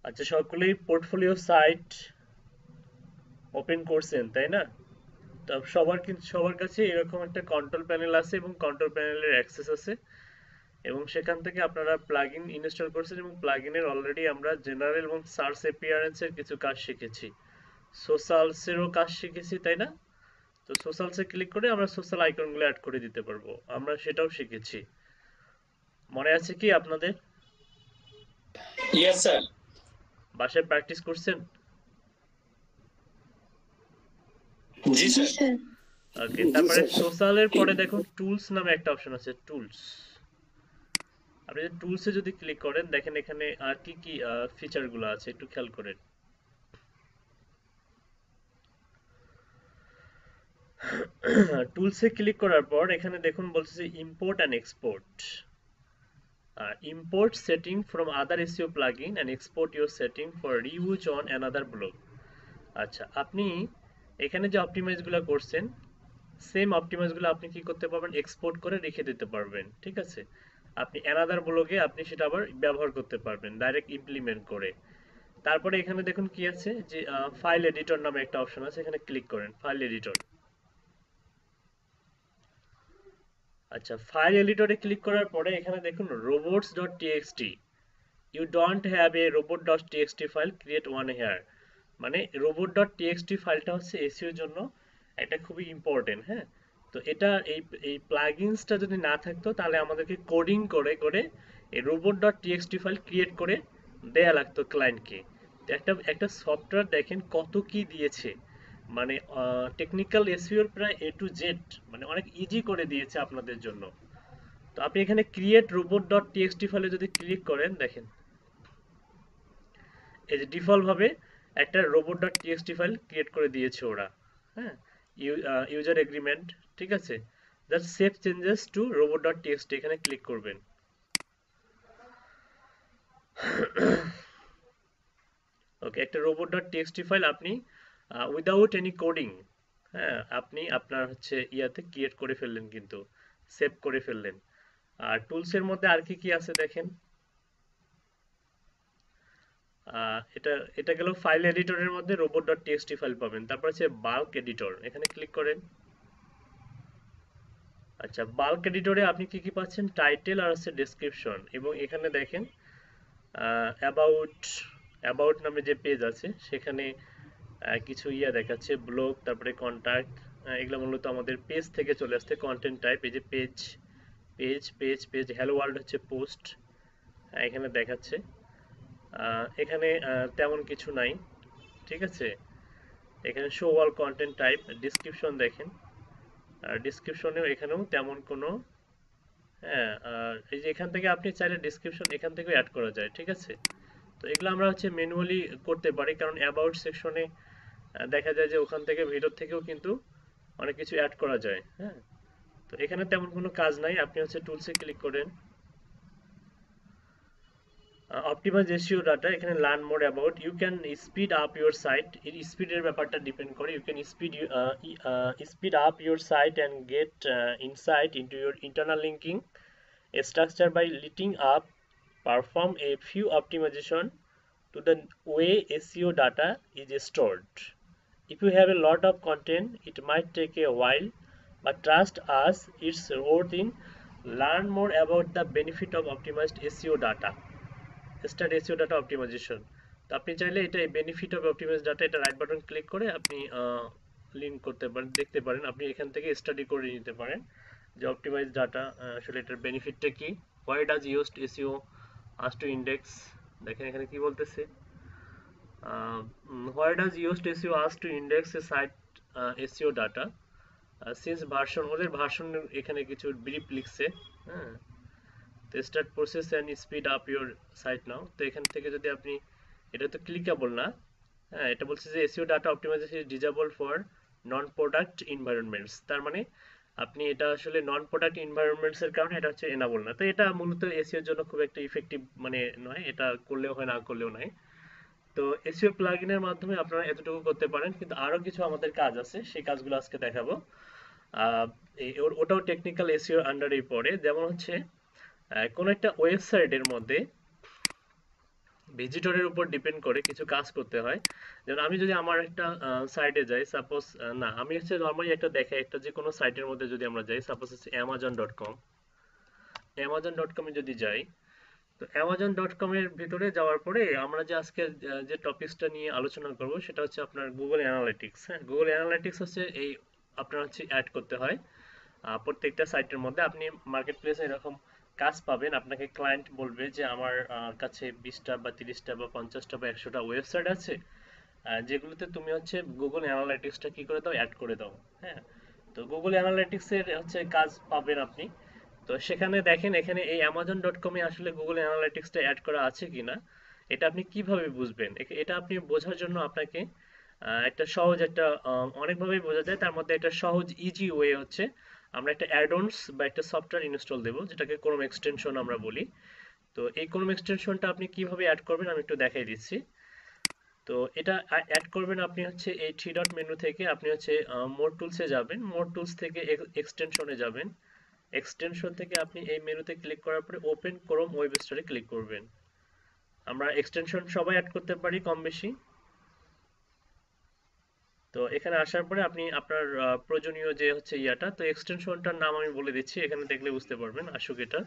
আচ্ছা, সকলেই portfolio site open করছেন তাই না? তো সবার কাছে এরকম একটা কন্ট্রোল প্যানেল আছে এবং কন্ট্রোল প্যানেলের অ্যাক্সেস আছে, এবং সেখান থেকে আপনারা প্লাগইন ইনস্টল করছেন, এবং প্লাগইনের অলরেডি আমরা জেনারেল এবং সার্চ অ্যাপিয়ারেন্সের কিছু কাজ শিখেছি, সোশ্যালসেরও কাজ শিখেছি তাই না? তো সোশ্যালসে ক্লিক করে আমরা সোশ্যাল আইকনগুলো অ্যাড করে দিতে পারবো, আমরা সেটাও শিখেছি। মনে আছে কি আপনাদের? Yes sir. বাসায় প্র্যাকটিস করছেন? জি স্যার। ওকে, তারপরে সোশ্যালের পরে দেখুন টুলস নামে একটা অপশন আছে, টুলস। আপনি টুলসে যদি ক্লিক করেন দেখেন এখানে আর কি কি ফিচার গুলো আছে একটু খেয়াল করেন। টুলসে ক্লিক করার পর এখানে দেখুন বলছে import and export, import setting from other SEO plugin and export your setting for reuse on another blog. আচ্ছা, আপনি এখানে যে অপটিমাইজ গুলো করছেন সেম অপটিমাইজ গুলো আপনি কি করতে পারবেন, এক্সপোর্ট করে রেখে দিতে পারবেন, ঠিক আছে? আপনি অ্যানাদার ব্লগে আপনি সেটা আবার ব্যবহার করতে পারবেন ডাইরেক্ট ইমপ্লিমেন্ট করে। তারপরে এখানে দেখুন কি আছে যে ফাইল এডিটর নামে একটা অপশন আছে, এখানে ক্লিক করেন ফাইল এডিটর। আচ্ছা, ফাইল এডিটরে ক্লিক করার পরে এখানে দেখুন robots.txt, you don't have a robot.txt file, create one here. মানে robot.txt ফাইলটা হচ্ছে এসইও এর জন্য এটা খুবই ইম্পর্টেন্ট, হ্যাঁ? তো এটা এই প্লাগইনসটা যদি না থাকতো তাহলে আমাদেরকে কোডিং করে করে এই robot.txt ফাইল ক্রিয়েট করে দেয়া লাগতো ক্লায়েন্টকে। তো একটা একটা সফটওয়্যার দেখেন কত কি দিয়েছে, মানে টেকনিক্যাল এসইওর প্রায় এ টু জেড, মানে অনেক ইজি করে দিয়েছে আপনাদের জন্য। তো আপনি এখানে ক্রিয়েট robot.txt ফাইলে যদি ক্লিক করেন দেখেন এই যে ডিফল্ট ভাবে একটা robot.txt ফাইল ক্রিয়েট করে দিয়েছে ওরা, হ্যাঁ? ইউজার এগ্রিমেন্ট, ঠিক আছে? Just save changes to robot.txt এখানে ক্লিক করবেন। ওকে, একটা robot.txt ফাইল আপনি উইদাউট এনি কোডিং, হ্যাঁ, আপনি আপনার হচ্ছে ইয়াতে ক্রিয়েট করে ফেললেন, কিন্তু সেভ করে ফেললেন। আর টুলসের মধ্যে আর কি কি আছে দেখেন। এটা এটা গেল ফাইল এডিটরের মধ্যে robot.txt ফাইল পাবেন। তারপর আছে বাল্ক এডিটর, এখানে ক্লিক করেন। আচ্ছা, বাল্ক এডিটরে আপনি কি কি পাচ্ছেন, টাইটেল আর আছে ডেসক্রিপশন, এবং এখানে দেখেন অ্যাবাউট অ্যাবাউট নামে যে পেজ আছে সেখানে কিছু ইয়া দেখাচ্ছে, ব্লগ, তারপরে কন্টাক্ট, এগুলো মূলত আমাদের পেজ থেকে চলে আসছে কন্টেন্ট টাইপ। এই যে page page page page hello world হচ্ছে পোস্ট, এখানে দেখাচ্ছে। এখানে তেমন কিছু নাই, ঠিক আছে? এখানে show all content type, description দেখেন, আর ডিসক্রিপশনেও এখানেও তেমন কোনো, হ্যাঁ, আর এই যে এখান থেকে আপনি চাইলে ডিসক্রিপশন এখান থেকেও অ্যাড করা যায়, ঠিক আছে? তো এগুলো আমরা হচ্ছে ম্যানুয়ালি করতে পারি, কারণ অ্যাবাউট সেকশনে দেখা যায় যে ওখান থেকে ভিতর থেকেও কিন্তু অনেক কিছু অ্যাড করা যায়, হ্যাঁ? তো এখানে তেমন কোনো কাজ নাই, আপনি হচ্ছে টুলসে ক্লিক করেন, অপটিমাইজ এসইও ডাটা, এখানে learn more about, you can speed up your site, এর স্পিডের ব্যাপারটা ডিপেন্ড করে, you can speed up your site and get insight into your internal linking structure by letting up perform a few optimization to the way SEO data is stored. If you have a lot of content, it might take a while, but trust us, it's worth it. Learn more about the benefit of optimized SEO data. Start SEO data optimization. তো আপনি চাইলে এটা benefit of optimise data, এটা right button click করে আপনি link করতে পারেন, দেখতে পারেন, আপনি এখান থেকে স্টাডি করে নিতে পারেন যে অপটিমাইজ ডাটা আসলে এটার বেনিফিটটা কি, why does used SEO us to index. দেখেন এখানে কি বলতেছে, why does Yoast SEO ask to index a site SEO data since version ওদের ভার্সন এখানে কিছু ব্রিফ লিখছে, হ্যাঁ, তো start process and speed up your site now. তো এখান থেকে যদি আপনি, এটা তো ক্লিকেবল না, হ্যাঁ, এটা বলছে যে SEO data optimisation is disable for non product environments, তার মানে আপনি এটা আসলে নন প্রোডাক্ট এনভায়রনমেন্টস এর কারণে এটা হচ্ছে এনাবল না। তো এটা মূলত এসইও এর জন্য খুব একটা ইফেক্টিভ মানে নয়, এটা করলেও হয় না করলেও নয়। তো এসইও প্লাগইনের মাধ্যমে আপনারা এতটুকু করতে পারেন, কিন্তু আরো কিছু আমাদের কাজ আছে, সেই কাজগুলো আজকে দেখাবো। ওটাও টেকনিক্যাল এসইও আন্ডারেই পড়ে। যেমন হচ্ছে কোন একটা ওয়েবসাইটের মধ্যে ভিজিটরের উপর ডিপেন্ড করে কিছু কাজ করতে হয়। যেমন আমি যদি আমার একটা সাইটে যাই, সাপোজ না আমি হচ্ছে নর্মালি একটা দেখে একটা যে কোনো সাইটের মধ্যে যদি আমরা যাই, সাপোজ হচ্ছে amazon.com, amazon.com এ যদি যাই, তো amazon.com এর ভিতরে যাওয়ার পরে আমরা যে আজকে যে টপিকসটা নিয়ে আলোচনা করব সেটা হচ্ছে আপনার গুগল অ্যানালিটিক্স। হ্যাঁ, গুগল অ্যানালিটিক্স হচ্ছে এই আপনার হচ্ছে অ্যাড করতে হয় প্রত্যেকটা সাইটের মধ্যে। আপনি মার্কেট প্লেসে এরকম কাজ পাবেন, আপনাকে ক্লায়েন্ট বলবে যে আমার কাছে 20টা বা 30টা বা 50টা বা 100টা ওয়েবসাইট আছে, যেগুলোতে তুমি হচ্ছে গুগল অ্যানালাইটিক্সটা কি করে দাও, অ্যাড করে দাও। হ্যাঁ, তো গুগল অ্যানালাইটিক্স এর হচ্ছে কাজ পাবেন আপনি। তো সেখানে দেখেন এখানে এই amazon.com এ আসলে গুগল অ্যানালাইটিক্সটা অ্যাড করা আছে কিনা এটা আপনি কিভাবে বুঝবেন। এটা আপনি বোঝার জন্য আপনাকে একটা সহজ একটা অনেকভাবেই বোঝা যায়, তার মধ্যে একটা সহজ ইজি ওয়ে হচ্ছে আমরা একটা অ্যাডঅনস বা একটা সফটওয়্যার ইনস্টল দেব, যেটাকে ক্রোম এক্সটেনশন আমরা বলি। তো এই ক্রোম এক্সটেনশনটা আপনি কিভাবে অ্যাড করবেন আমি একটু দেখাই দিচ্ছি। তো এটা অ্যাড করবেন আপনি হচ্ছে এই থ্রি ডট মেনু থেকে, আপনি হচ্ছে মোর টুলসে যাবেন, মোর টুলস থেকে এক্সটেনশনে যাবেন, এক্সটেনশন থেকে আপনি এই মেনুতে ক্লিক করার পরে ওপেন ক্রোম ওয়েব স্টোরে ক্লিক করবেন। আমরা এক্সটেনশন সবাই অ্যাড করতে পারি কম বেশি। তো এখানে আসার পরে আপনি আপনার প্রয়োজনীয় যে হচ্ছে ইয়াটা, তো এক্সটেনশনটার নাম আমি বলে দিচ্ছি, এখানে দেখলে বুঝতে পারবেন। আসুক এটা,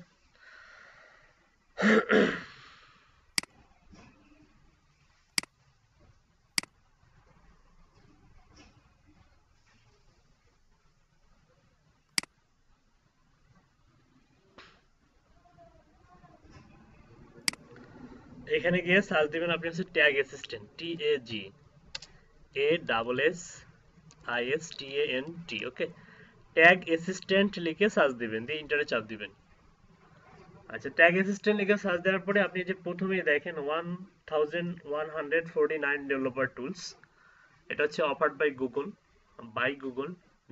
এখানে গিয়ে সার্চ দিবেন আপনি হচ্ছে ট্যাগ অ্যাসিস্ট্যান্ট, TAGASSISTANT, ওকে। ট্যাগ অ্যাসিস্ট্যান্ট লিখে সার্চ দিবেন, দিয়ে ইন্টারে চাপ দিবেন। আচ্ছা, ট্যাগ অ্যাসিস্ট্যান্ট লিখে সার্চ দেওয়ার পরে আপনি যে প্রথমেই দেখেন 1149 ডেভেলপার টুলস, এটা হচ্ছে অফার্ড বাই গুগল,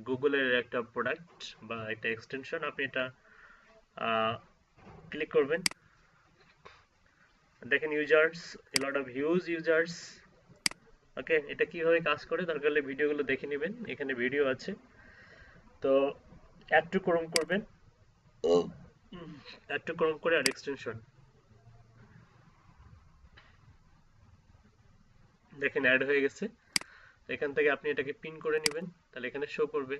গুগলের একটা প্রোডাক্ট বা একটা এক্সটেনশন। আপনি এটা ক্লিক করবেন, দেখেন users, a lot of huge users. Okay, এটা কিভাবে কাজ করে দরকার হলে ভিডিওগুলো দেখে নেবেন, এখানে ভিডিও আছে। তো অ্যাড টু ক্রোম করবেন, অ্যাড টু ক্রোম করে আর এক্সটেনশন দেখেন অ্যাড হয়ে গেছে। এখান থেকে আপনি এটাকে পিন করে নেবেন, তাহলে এখানে শো করবে।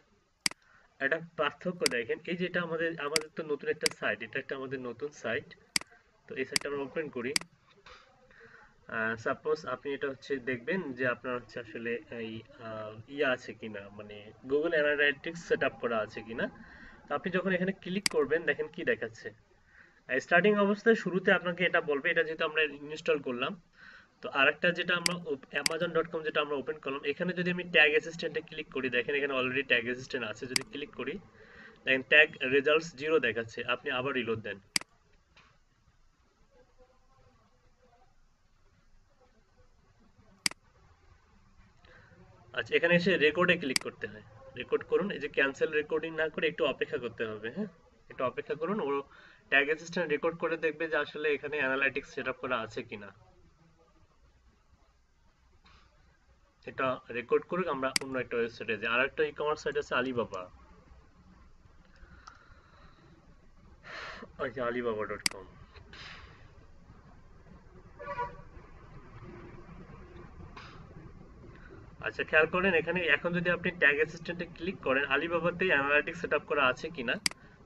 একটা পার্থক্য দেখেন, এই যেটা আমাদের আমাদের তো নতুন একটা সাইট, এটা একটা আমাদের নতুন সাইট। তো এই সাইটটা আমরা ওপেন করি। সাপোজ আপনি এটা হচ্ছে দেখবেন যে আপনার হচ্ছে আসলে এই ইয়ে আছে কিনা, মানে গুগল অ্যানালাইটিক্স সেট আপ করা আছে কিনা। তো আপনি যখন এখানে ক্লিক করবেন দেখেন কি দেখাচ্ছে। স্টার্টিং অবস্থায় শুরুতে আপনাকে এটা বলবে, এটা যেহেতু আমরা ইনস্টল করলাম। তো আরেকটা যেটা আমরা amazon.com যেটা আমরা ওপেন করলাম, এখানে যদি আমি ট্যাগ অ্যাসিস্ট্যান্টে ক্লিক করি, দেখেন এখানে অলরেডি ট্যাগ অ্যাসিস্ট্যান্ট আছে। যদি ক্লিক করি দেখেন ট্যাগ রেজাল্টস 0 দেখাচ্ছে, আপনি আবার রিলোড দেন। আচ্ছা, এখানে এসে রেকর্ডে ক্লিক করতে হয়, রেকর্ড করুন। এই যে ক্যান্সেল রেকর্ডিং না করে একটু অপেক্ষা করতে হবে, হ্যাঁ, একটু অপেক্ষা করুন। ও ট্যাগ অ্যাসিস্ট্যান্ট রেকর্ড করে দেখবে যে আসলে এখানে অ্যানালাইটিক্স সেটআপ করা আছে কিনা। এটা রেকর্ড করুক, আমরা অন্য একটা ওয়েবসাইটে যাই। আর একটা ই কমার্স সাইট আছে আলিবাবা, আচ্ছা alibaba.com। আচ্ছা, খেয়াল করেন এখানে এখন যদি আপনি ট্যাগ অ্যাসিস্ট্যান্টে ক্লিক করেন, আলিবাবাতেই অ্যানালাইটিক্স সেটআপ করা আছে কিনা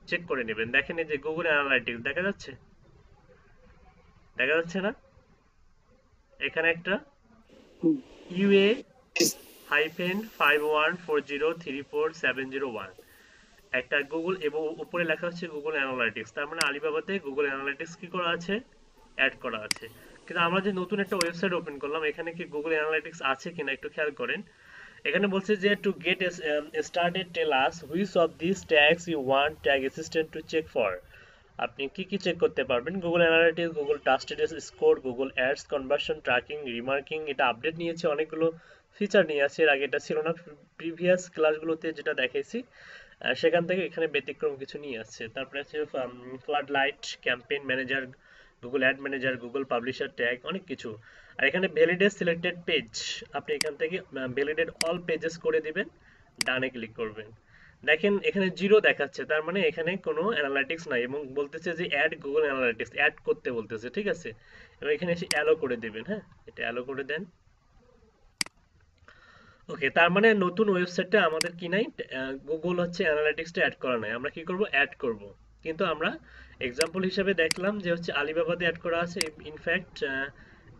চেক করে নেবেন। দেখেন এই যে গুগল অ্যানালাইটিক্স দেখা যাচ্ছে, দেখা যাচ্ছে না? এখানে একটা ইউএ -5140347001 একটা গুগল এবং উপরে লেখা হচ্ছে গুগল অ্যানালাইটিক্স, তার মানে আলিবাবাতে গুগল অ্যানালাইটিক্স কি করা আছে, অ্যাড করা আছে। কিন্তু আমরা যে নতুন একটা ওয়েবসাইট ওপেন করলাম, এখানে কি গুগল অ্যানালাইটিক্স আছে কিনা একটু খেয়াল করেন। এখানে বলছে যে to get started tell us which of this tags you want tag assistant to check for. আপনি কি কি চেক করতে পারবেন? Google Analytics, Google trusted score, Google ads, conversion tracking, remarketing. এটা আপডেট নিয়েছে, অনেকগুলো ফিচার নিয়ে আছে, এর আগে এটা ছিল না প্রিভিয়াস ক্লাসগুলোতে যেটা দেখাইছি। সেখান থেকে এখানে ব্যতিক্রম কিছু নিয়ে আসছে। তারপরে আছে flood light, campaign manager, Google ad manager, Google publisher tag, অনেক কিছু। আর এখানে ভ্যালিডেট সিলেক্টেড পেজ, আপনি এখান থেকে ভ্যালিডেট অল পেজেস করে দিবেন, ডানে ক্লিক করবেন। দেখেন এখানে জিরো দেখাচ্ছে, তার মানে এখানে কোনো অ্যানালাইটিক্স নাই এবং বলতেছে যে অ্যাড গুগল অ্যানালাইটিক্স, অ্যাড করতে বলতেছে, ঠিক আছে। এবার এখানে এসে অ্যালো করে দিবেন, হ্যাঁ, এটা অ্যালো করে দেন। ওকে, তার মানে নতুন ওয়েবসাইটে আমাদের কি নাই, গুগল হচ্ছে অ্যানালাইটিক্সটা অ্যাড করা নাই। আমরা কি করব, অ্যাড করব। কিন্তু আমরা এক্সাম্পল হিসেবে দেখলাম যে হচ্ছে আলিবাবাতে অ্যাড করা আছে, ইনফ্যাক্ট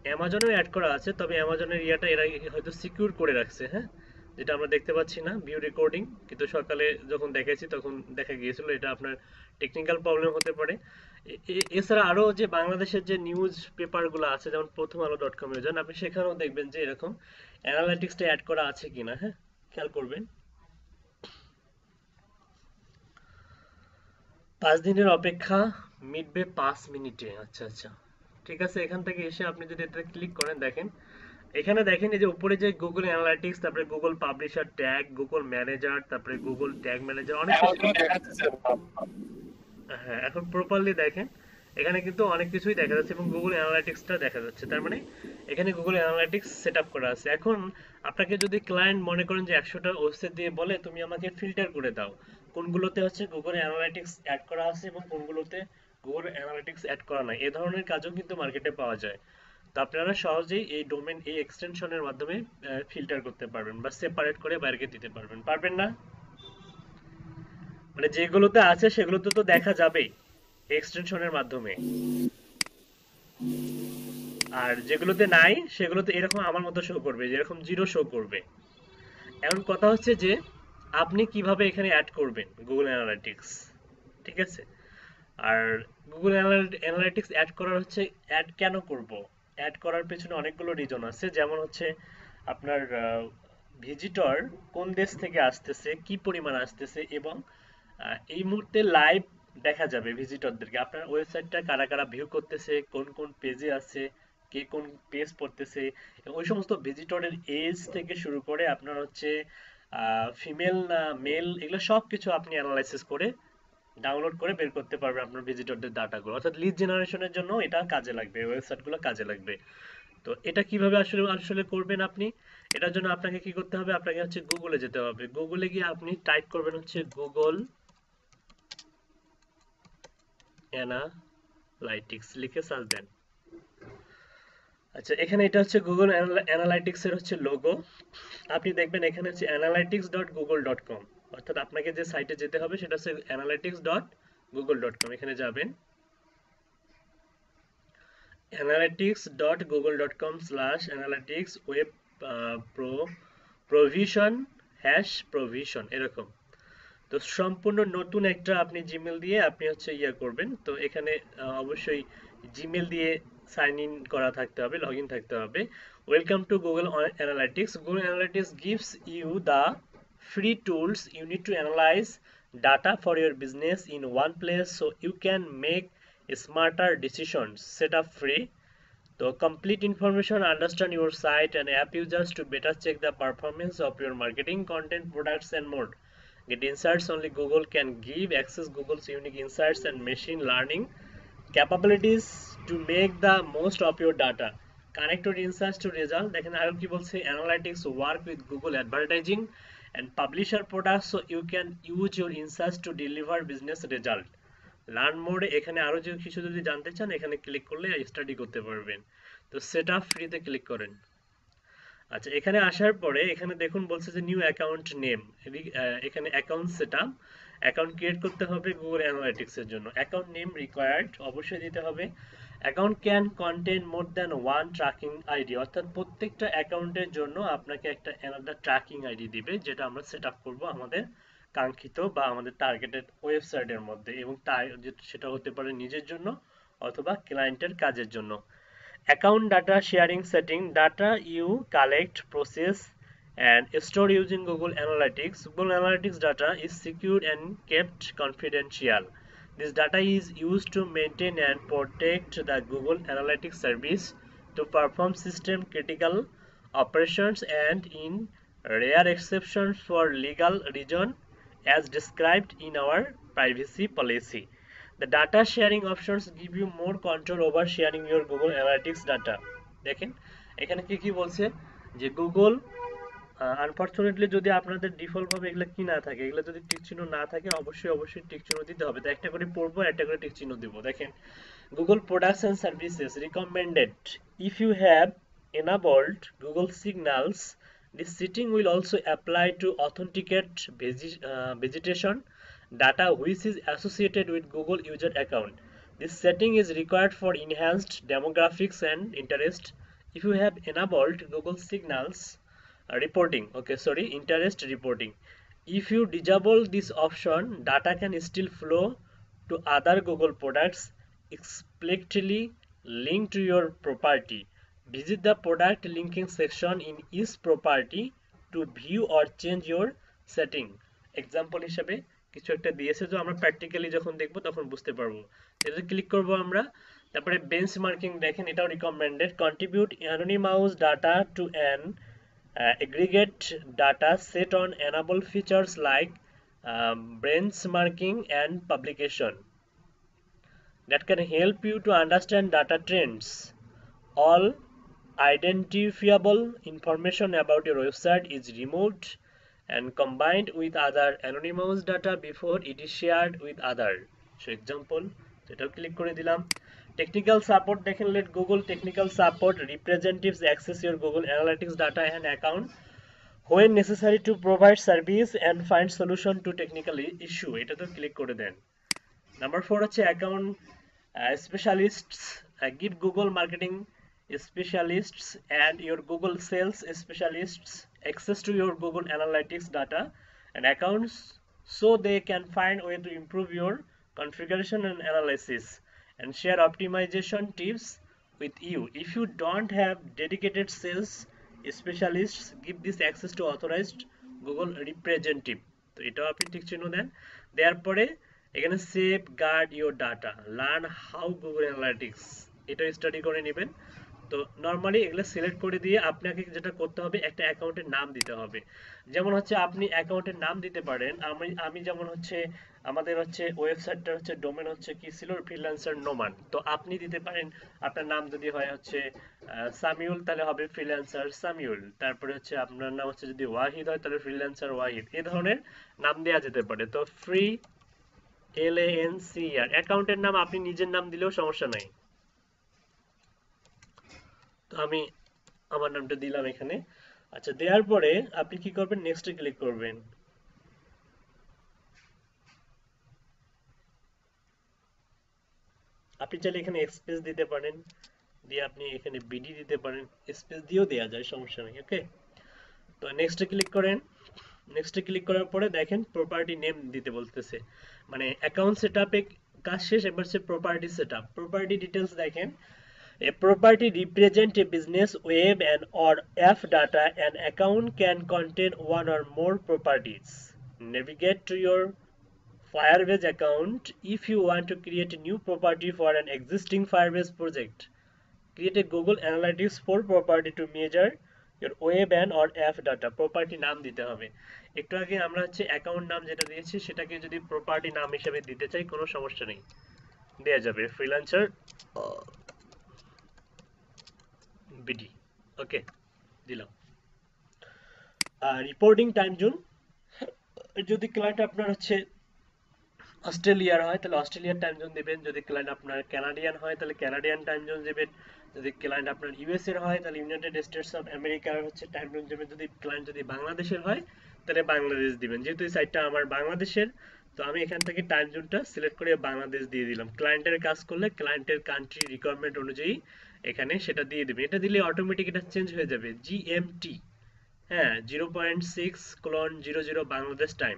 অ্যামাজনেও অ্যাড করা আছে, তবে অ্যামাজনের ইয়াটা এরা হয়তো সিকিউর করে রাখছে, হ্যাঁ, যেটা আমরা দেখতে পাচ্ছি না ভিউ রেকর্ডিং। কিন্তু সকালে যখন দেখেছি তখন দেখা গিয়েছিল এটা আপনার টেকনিক্যাল প্রবলেম হতে পারে। এছাড়া আরো যে বাংলাদেশের যে নিউজ পেপারগুলো আছে, যেমন প্রথম আলো ডট কম এ যান, আপনি সেখানেও দেখবেন যে এরকম অ্যানালাইটিক্সটা অ্যাড করা আছে কিনা, হ্যাঁ, খেয়াল করবেন। 5 দিনের অপেক্ষা মিটবে 5 মিনিটে। আচ্ছা আচ্ছা, ঠিক আছে। এখান থেকে এসে আপনি যদি এটা ক্লিক করেন, দেখেন এখানে দেখেন এই যে উপরে যে গুগল অ্যানালাইটিক্স, তারপরে Google publisher tag, Google manager, তারপরে গুগল ট্যাগ ম্যানেজার, অনেক কিছু। হ্যাঁ, এখন প্রপারলি দেখেন এখানে কিন্তু অনেক কিছুই দেখা যাচ্ছে এবং গুগল অ্যানালাইটিক্সটা দেখা যাচ্ছে। তার মানে এখানে গুগল অ্যানালাইটিক্স সেট আপ করা আছে। এখন আপনাকে যদি ক্লায়েন্ট মনে করেন যে 100টা ওয়েবসাইট দিয়ে বলে তুমি আমাকে ফিল্টার করে দাও কোনগুলোতে হচ্ছে গুগল অ্যানালাইটিক্স অ্যাড করা আছে এবং কোনগুলোতে গুগল অ্যানালাইটিক্স অ্যাড করা নাই, এ ধরনের কাজও কিন্তু মার্কেটে পাওয়া যায়। তো আপনারা সহজেই এই ডোমেন, এই এক্সটেনশনের মাধ্যমে ফিল্টার করতে পারবেন বা সেপারেট করে বাইরে দিতে পারবেন। পারবেন না? মানে যেগুলোতে আছে সেগুলোতে তো দেখা যাবেই এক্সটেনশনের মাধ্যমে, আর যেগুলোতে নাই সেগুলোতে এরকম আমার মতো শো করবে, যেরকম জিরো শো করবে। এখন কথা হচ্ছে যে আপনি কিভাবে এখানে অ্যাড করবেন গুগল অ্যানালিটিক্স, ঠিক আছে। আর গুগল অ্যানালিটিক্স অ্যাড করার হচ্ছে, অ্যাড কেন করব, অ্যাড করার পেছনে অনেকগুলো রিজন আছে। যেমন হচ্ছে আপনার ভিজিটর কোন দেশ থেকে আসতেছে, কি পরিমাণ আসতেছে, এবং এই মুহূর্তে লাইভ দেখা যাবে ভিজিটরদেরকে আপনার ওয়েবসাইটটা কারা কারা ভিউ করতেছে, কোন কোন পেজে আছে, কে কোন পেজ পড়তেছে, এবং ওই সমস্ত ভিজিটরের এজ থেকে শুরু করে আপনার হচ্ছে ফিমেল না মেল, এগুলো সব কিছু আপনি অ্যানালাইসিস করে ডাউনলোড করে বের করতে পারবেন আপনার ভিজিটরদের ডাটাগুলো। অর্থাৎ লিড জেনারেশনের জন্য এটা কাজে লাগবে, ওয়েবসাইটগুলো কাজে লাগবে। তো এটা কিভাবে আসলে আসলে করবেন আপনি? এটার জন্য আপনাকে কি করতে হবে, আপনাকে হচ্ছে গুগলে যেতে হবে। গুগলে গিয়ে আপনি টাইপ করবেন হচ্ছে গুগল অ্যানালাইটিক্স, লিখে সার্চ দেন। আচ্ছা, এখানে এটা হচ্ছে গুগল অ্যানালাইটিক্স এর হচ্ছে লোগো। আপনি দেখবেন এখানে হচ্ছে analytics.google.com, অর্থাৎ আপনাকে যে সাইটে যেতে হবে সেটা হচ্ছে analytics.google.com। এখানে যাবেন analytics.google.com/analytics web pro provision #provision, এরকম। তো সম্পূর্ণ নতুন একটা আপনি জিমেল দিয়ে আপনি হচ্ছে ইয়া করবেন। তো এখানে অবশ্যই জিমেল দিয়ে সাইন ইন করা থাকতে হবে, লগ ইন থাকতে হবে। Welcome to Google analytics. Google analytics gives you the free tools you need to analyze data for your business in one place so you can make smarter decisions. Set up free তো complete information, understand your site and app users to better check the performance of your marketing, content, products and more. Get insights only Google can give. Access Google's unique insights and machine learning capabilities to make the most of your data. Connect your insights to result. দেখেন আরো কি বলছে, analytics work with Google advertising and publisher products so you can use your insights to deliver business result. Learn mode, এখানে আরো যে কিছু যদি জানতে চান এখানে ক্লিক করলে স্টাডি করতে পারবেন। তো সেট আপ ফ্রিতে ক্লিক করেন। আচ্ছা, এখানে আসার পরে এখানে দেখুন বলছে যে নিউ অ্যাকাউন্ট নেম, এখানে অ্যাকাউন্ট সেটআপ, অ্যাকাউন্ট ক্রিয়েট করতে হবে গুগল অ্যানালাইটিক্স এর জন্য। অ্যাকাউন্ট নেম রিকোয়ার্ড অবশ্যই দিতে হবে। Account can contain more than one tracking ID, অর্থাৎ প্রত্যেকটা অ্যাকাউন্টের জন্য আপনাকে একটা আলাদা ট্র্যাকিং আইডি দিবে, যেটা আমরা সেট আপ করবো আমাদের কাঙ্ক্ষিত বা আমাদের টার্গেটেড ওয়েবসাইটের মধ্যে, এবং সেটা হতে পারে নিজের জন্য অথবা ক্লায়েন্টের কাজের জন্য। Account data sharing setting: data you collect, process, and store using Google Analytics. Google Analytics data is secured and kept confidential. This data is used to maintain and protect the Google Analytics service, to perform system critical operations, and in rare exceptions for legal reason as described in our privacy policy. The data sharing options give you more control over sharing your Google Analytics data. দেখেন এখানে কি কি বলছে যে Google unfortunately যদি আপনাদের default ভাবে এগুলো কি না থাকে, এগুলো যদি টিক চিহ্ন না থাকে অবশ্যই টিক চিহ্ন দিতে হবে। তো একটা করে পড়বো, একটা করে টিক চিহ্ন দিব। দেখেন Google products and services recommended: if you have enabled Google Signals, this setting will also apply to authenticate vegetation data which is associated with Google user account. This setting is required for enhanced demographics and interest. If you have enabled Google Signals interest reporting. If you disable this option, data can still flow to other Google products explicitly linked to your property. Visit the product linking section in each property to view or change your setting. Example হিসেবে কিছু একটা দিয়েছে, তো আমরা practically যখন দেখবো তখন বুঝতে পারবো। এটা ক্লিক করব আমরা। তারপরে বেঞ্চমার্কিং দেখেন, এটাও recommended: contribute anonymous data to an aggregate data set on enable features like benchmarking and publication that can help you to understand data trends. All identifiable information about your website is removed and combined with other anonymous data before it is shared with others. So example, এটাও click করে দিলাম। Technical support দেখেন, let Google technical support representatives access your Google Analytics data and account when necessary to provide service and find solution to technical issue. এটা তো click করে দেন। Number 4 হচ্ছে account specialists. Give Google marketing specialists and your Google sales specialists access to your Google Analytics data and accounts so they can find a way to improve your configuration and analysis and share optimization tips with you. If you don't have dedicated sales specialists, give this access to authorized Google representative. তো এটাও আপনি ঠিক চিহ্ন দেন। দেওয়ার পরে এখানে safeguard your data, learn how Google Analytics, এটা study করে নেবেন। তো নর্মালি এগুলো সিলেক্ট করে দিয়ে আপনাকে যেটা করতে হবে, একটা অ্যাকাউন্টের নাম দিতে হবে। যেমন হচ্ছে আপনি অ্যাকাউন্টের নাম দিতে পারেন, আমি যেমন হচ্ছে আমাদের হচ্ছে ওয়েবসাইটটা হচ্ছে ডোমেন হচ্ছে কি ছিল, ফ্রিল্যান্সার নোমান। তো আপনি দিতে পারেন আপনার নাম যদি হয় হচ্ছে সামিউল, তাহলে হবে ফ্রিল্যান্সার সামিউল। তারপরে হচ্ছে আপনার নাম হচ্ছে যদি ওয়াহিদ হয় তাহলে ফ্রিল্যান্সার ওয়াহিদ। এই ধরনের নাম দেওয়া যেতে পারে। তো ফ্রি LANCR অ্যাকাউন্টের নাম আপনি নিজের নাম দিলেও সমস্যা নাই। তো আমি আমার নামটা দিলাম এখানে। আচ্ছা, দেওয়ার পরে আপনি কি করবেন, নেক্সটে ক্লিক করবেন। আপনি চাইলে এখানে স্পেস দিতে পারেন, দিয়ে আপনি এখানে বিডি দিতে পারেন, স্পেস দিয়েও দেওয়া যায়, সমস্যা নেই। ওকে, তো নেক্সটে ক্লিক করেন। নেক্সটে ক্লিক করার পরে দেখেন প্রপার্টি নেম দিতে বলতেছে, মানে অ্যাকাউন্ট সেটআপে কাজ শেষ, এবার হচ্ছে প্রপার্টি সেটআপ। প্রপার্টি ডিটেলস দেখেন, a property represents a business, web and or app data. An account can contain one or more properties. Navigate to your Firebase account if you want to create a new property for an existing Firebase project. Create a Google Analytics for property to measure your web and or app data. Property নাম দিতে হবে। একটু আগে আমরা হচ্ছে account নাম যেটা দিয়েছি সেটাকে যদি প্রপার্টি নাম হিসেবে দিতে চাই কোনো সমস্যা নেই, দেয়া যাবে, ফ্রিল্যান্সার বিডি। ওকে, দিলাম। রিপোর্টিং টাইম জোন, যদি ক্লায়েন্ট আপনার হচ্ছে অস্ট্রেলিয়ার হয় তাহলে অস্ট্রেলিয়ার টাইম জোন দিবেন, যদি ক্লায়েন্ট আপনার কানাডিয়ান হয় তাহলে কানাডিয়ান টাইম জোন দিবেন, যদি ক্লায়েন্ট আপনার ইউএস এর হয় তাহলে ইউনাইটেড স্টেটস অফ আমেরিকার হচ্ছে টাইম জোন দিবেন, যদি ক্লায়েন্ট যদি বাংলাদেশের হয় তাহলে বাংলাদেশ দিবেন। যেহেতু এই সাইটটা আমার বাংলাদেশের, তো আমি এখান থেকে টাইম জোনটা সিলেক্ট করে বাংলাদেশ দিয়ে দিলাম। ক্লায়েন্টের কাজ করলে ক্লায়েন্টের কান্ট্রি রিকোয়ারমেন্ট অনুযায়ী এখানে সেটা দিয়ে দিবেন। এটা দিলে অটোমেটিক এটা চেঞ্জ হয়ে যাবে, জিএমটি, হ্যাঁ 0.6:00 বাংলাদেশ টাইম,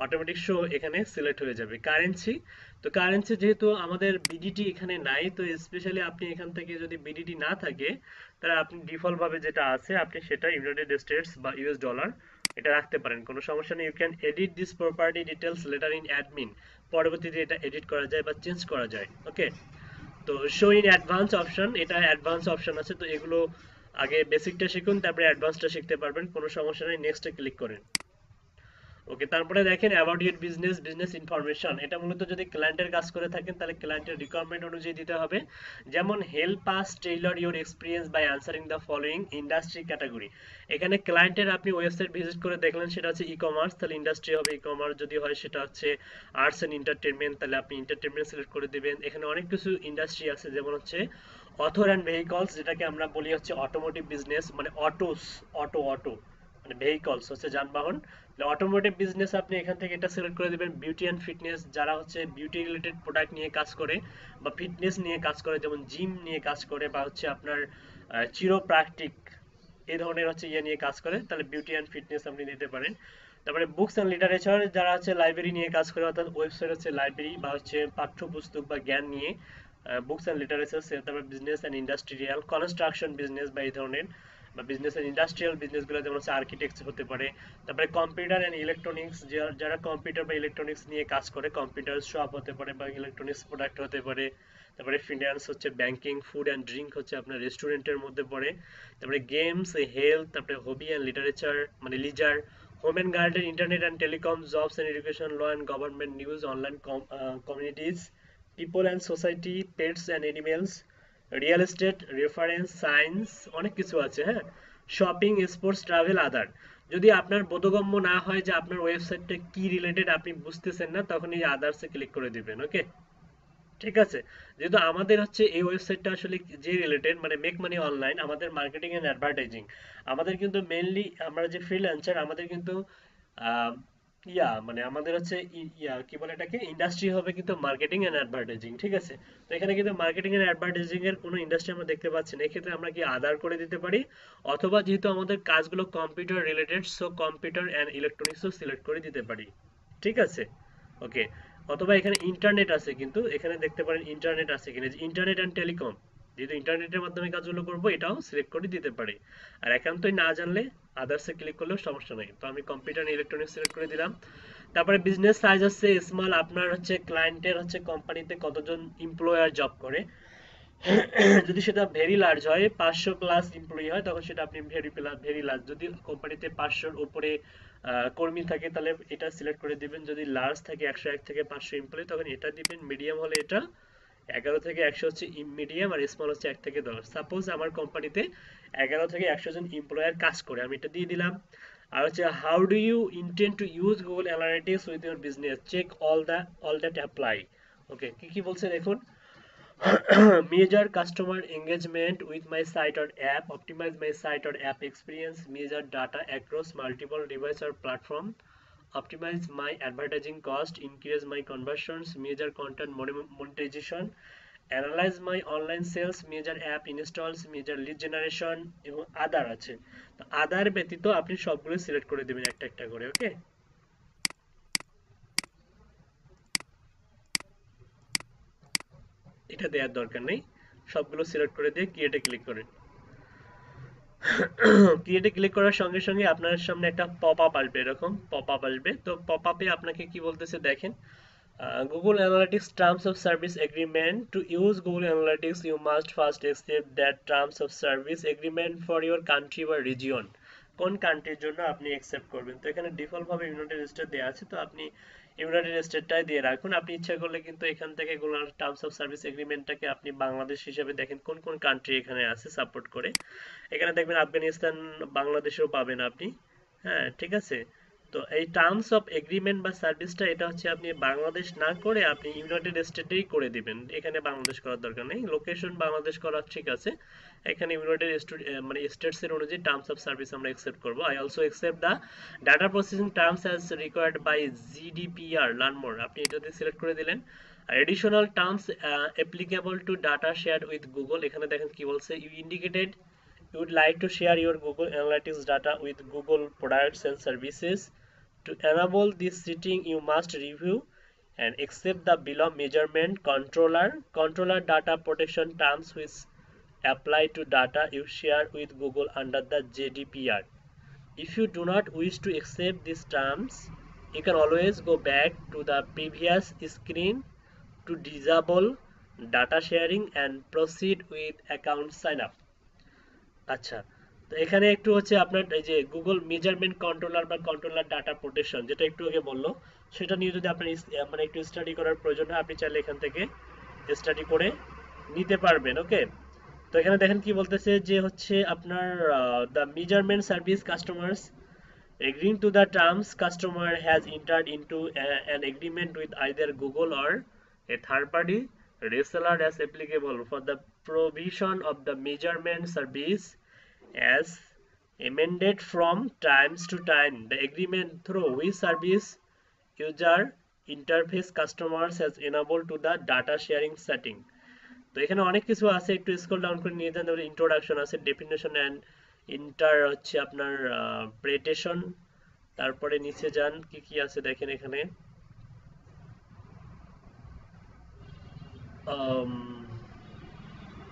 অটোমেটিক শো এখানে সিলেক্ট হয়ে যাবে। কারেন্সি, তো তো কারেন্সি যেহেতু আমাদের বিডিটি এখানে নাই, তো স্পেশালি আপনি এখান থেকে যদি বিডিটি না থাকে, তাহলে আপনি ডিফল্ট ভাবে যেটা আছে আপনি সেটা ইউনাইটেড স্টেটস বা ইউএস ডলার এটা রাখতে পারেন, কোনো সমস্যা নেই। You can edit this property details later in admin, পরবর্তীতে এটা এডিট করা যায় বা চেঞ্জ করা যায়। ওকে, তো শো ইন অ্যাডভান্স অপশন, এটা অ্যাডভান্স অপশন আছে, তো এগুলো আগে বেসিকটা শিখুন, তারপরে অ্যাডভান্সটা শিখতে পারবেন, কোনো সমস্যা নেই। নেক্সটে ক্লিক করেন। ওকে, তারপরে দেখেন about your business, business information. এটা মূলত যদি ক্লায়েন্টের কাজ করে থাকেন তাহলে ক্লায়েন্টের রিকোয়ারমেন্ট অনুযায়ী দিতে হবে। যেমন help us tailor your experience by answering the following industry category. এখানে ক্লায়েন্টের আপনি ওয়েবসাইট ভিজিট করে দেখলেন সেটা হচ্ছে ই কমার্স, তাহলে ইন্ডাস্ট্রি হবে ই কমার্স। যদি হয় সেটা হচ্ছে আর্টস অ্যান্ড এন্টারটেনমেন্ট, তাহলে আপনি এন্টারটেনমেন্ট সিলেক্ট করে দিবেন। এখানে অনেক কিছু ইন্ডাস্ট্রি আছে, যেমন হচ্ছে অথর অ্যান্ড ভেহিকলস, যেটাকে আমরা বলি হচ্ছে অটোমোটিভ বিজনেস, মানে অটোস, অটো মানে ভেহিকলস হচ্ছে যানবাহন। অটোমোটিভ বিজনেস আপনি এখান থেকে এটা সিলেক্ট করে দিবেন। বিউটি অ্যান্ড ফিটনেস, যারা হচ্ছে বিউটি রিলেটেড প্রোডাক্ট নিয়ে কাজ করে বা ফিটনেস নিয়ে কাজ করে, যেমন জিম নিয়ে কাজ করে বা হচ্ছে আপনার চিরোপ্র্যাকটিক এই ধরনের হচ্ছে ইয়ে নিয়ে কাজ করে, তাহলে বিউটি অ্যান্ড ফিটনেস আপনি দিতে পারেন। তারপরে বুকস অ্যান্ড লিটারেচার, যারা হচ্ছে লাইব্রেরি নিয়ে কাজ করে, অর্থাৎ ওয়েবসাইট হচ্ছে লাইব্রেরি বা হচ্ছে পাঠ্যপুস্তক বা জ্ঞান নিয়ে বুকস অ্যান্ড লিটারেচার। তারপরে business and industrial, construction business বা এই ধরনের, বা বিজনেস অ্যান্ড ইন্ডাস্ট্রিয়াল বিজনেসগুলো যেমন হচ্ছে আর্কিটেক্ট হতে পারে। তারপরে কম্পিউটার অ্যান্ড ইলেকট্রনিক্স, যারা কম্পিউটার বা ইলেকট্রনিক্স নিয়ে কাজ করে, কম্পিউটার শপ হতে পারে বা ইলেকট্রনিক্স প্রোডাক্ট হতে পারে। তারপরে ফিনান্স হচ্ছে ব্যাংকিং, ফুড অ্যান্ড ড্রিঙ্ক হচ্ছে আপনার রেস্টুরেন্টের মধ্যে পড়ে। তারপরে গেমস, হেলথ, তারপরে হবি অ্যান্ড লিটারেচার মানে leisure, home and garden, internet and telecom, jobs and education, law and government, news, online communities, people and society, pets and animals, real estate, reference, science, অনেক কিছু আছে। হ্যাঁ, শপিং, স্পোর্টস, ট্রাভেল, আদার। যদি আপনার বোধগম্য না হয় যে আপনার ওয়েবসাইটটা কি রিলেটেড আপনি বুঝতেছেন না, তখন এই আদার্সে ক্লিক করে দিবেন। ওকে, ঠিক আছে। যেহেতু আমাদের হচ্ছে এই ওয়েবসাইটটা আসলে যে রিলেটেড মানে মেক মানি অনলাইন, আমাদের মার্কেটিং এন্ড অ্যাডভার্টাইজিং, আমাদের কিন্তু মেইনলি আমরা যে ফ্রিল্যান্সার, আমাদের কিন্তু আহ, মানে আমাদের হচ্ছে কি বলে এটাকে, ইন্ডাস্ট্রি হবে কিন্তু মার্কেটিং এন্ড অ্যাডভার্টাইজিং। ঠিক আছে, তো এখানে কিন্তু মার্কেটিং এন্ড অ্যাডভার্টাইজিং এর কোনো ইন্ডাস্ট্রি আমরা দেখতে পাচ্ছি না। এক্ষেত্রে আমরা কি আদার করে দিতে পারি, অথবা যেহেতু আমাদের কাজগুলো computer related, so computer and ইলেকট্রনিক্সও সিলেক্ট করে দিতে পারি। ঠিক আছে, ওকে। অথবা এখানে ইন্টারনেট আছে, কিন্তু এখানে দেখতে পারেন ইন্টারনেট আছে কিনা, যে ইন্টারনেট অ্যান্ড টেলিকম, যেহেতু ইন্টারনেটের মাধ্যমে কাজগুলো করবো, এটাও সিলেক্ট করে দিতে পারি। আর একান্তই না জানলে আদার্সে ক্লিক করলেও সমস্যা নেই। তো আমি কম্পিউটার ইলেকট্রনিক্স সিলেক্ট করে দিলাম। তারপরে বিজনেস সাইজ হচ্ছে স্মল, আপনার হচ্ছে ক্লায়েন্টের হচ্ছে কোম্পানিতে কতজন এমপ্লয়ার জব করে। যদি সেটা ভেরি লার্জ হয়, 500 প্লাস এমপ্লয়ি হয়, তখন সেটা আপনি ভেরি লার্জ। যদি কোম্পানিতে 500-র উপরে কর্মী থাকে তাহলে এটা সিলেক্ট করে দিবেন। যদি লার্জ থাকে 101 থেকে 500 এমপ্লয়ি, তখন এটা দিবেন। মিডিয়াম হলে এটা 11 থেকে 100 হচ্ছে মিডিয়াম, আর স্মল হচ্ছে 1 থেকে 10। সাপোজ আমার কোম্পানিতে 11 থেকে 100 জন এমপ্লয়ার কাজ করে, আমি এটা দিয়ে দিলাম। আর হচ্ছে how do you intend to use Google Analytics with your business, check all that apply. Okay, কি কি বলছে দেখুন। measure customer engagement with my site or app, optimize my site or app experience, measure data across multiple device or platform, optimize my advertising cost, increase my conversions, measure content monetization, analyze my online sales, measure app installs, measure lead generation এবং আদার আছে। তো আদার ব্যতীত আপনি সবগুলো select করে দিবেন একটা একটা করে। ওকে, এটা দেওয়ার দরকার নেই, সবগুলো সিলেক্ট করে দিয়ে ক্রিয়েটে ক্লিক করেন। ক্রিয়েটে ক্লিক করার সঙ্গে সঙ্গে আপনার সামনে একটা পপ আপ আসবে, এরকম পপ আপ আসবে। তো পপ আপে আপনাকে কি বলতেছে দেখেন, Google Analytics terms of service agreement, to use Google Analytics you must first accept that terms of service agreement for your country বা রিজিয়ন। কোন কান্ট্রির জন্য আপনি অ্যাকসেপ্ট করবেন, তো এখানে ডিফল্ট ভাবে ইউনাইটেড স্টেট দেওয়া আছে, তো আপনি ইউনাইটেড স্টেটটাই দিয়ে রাখুন। আপনি ইচ্ছা করলে কিন্তু এখান থেকে গুগল টার্মস অফ সার্ভিস এগ্রিমেন্টটাকে আপনি বাংলাদেশ হিসেবে দেখেন কোন কোন কান্ট্রি এখানে আছে সাপোর্ট করে। এখানে দেখবেন আফগানিস্তান, বাংলাদেশেও পাবেন আপনি। হ্যাঁ, ঠিক আছে। তো এই টার্মস অফ এগ্রিমেন্ট বা সার্ভিসটা, এটা হচ্ছে আপনি বাংলাদেশ না করে আপনি ইউনাইটেড স্টেটেই করে দিবেন। এখানে বাংলাদেশ করার দরকার নেই, লোকেশন বাংলাদেশ করা ঠিক আছে। এখানে ইউনাইটেড মানে স্টেটস এর অনুযায়ী টার্মস অফ সার্ভিস আমরা অ্যাকসেপ্ট করব। I also accept the data processing terms as required by GDPR, learn more, আপনি এটাতে সিলেক্ট করে দিলেন। আর additional terms applicable to data share with Google, এখানে দেখেন কি বলছে, you indicated you would like to share your Google Analytics data with Google products and services. To enable this setting, you must review and accept the below measurement controller data protection terms which apply to data you share with Google under the GDPR. If you do not wish to accept these terms, you can always go back to the previous screen to disable data sharing and proceed with account sign up. আচ্ছা, তো এখানে একটু হচ্ছে আপনার এই যে Google measurement controller বা controller data protection যেটা একটু আগে বললো, সেটা নিয়ে যদি আপনার মানে একটু স্টাডি করার প্রয়োজন হয়, আপনি চাইলে এখান থেকে স্টাডি করে নিতে পারবেন। ওকে, তো এখানে দেখেন কি বলতেছে যে হচ্ছে আপনার the measurement service customers agreeing to the terms customer has entered into an agreement with either Google or a third party reseller as applicable for the provision of the measurement service as amended from times to time. The agreement through which service user interface customers has enabled to the data sharing setting. তো এখানে অনেক কিছু আছে, একটু scroll down করে নিয়ে যান। Introduction আছে, ডেফিনেশন অ্যান্ড ইন্টার হচ্ছে আপনার প্রেটেশন, তারপরে নিচে যান কি কি আছে দেখেন এখানে।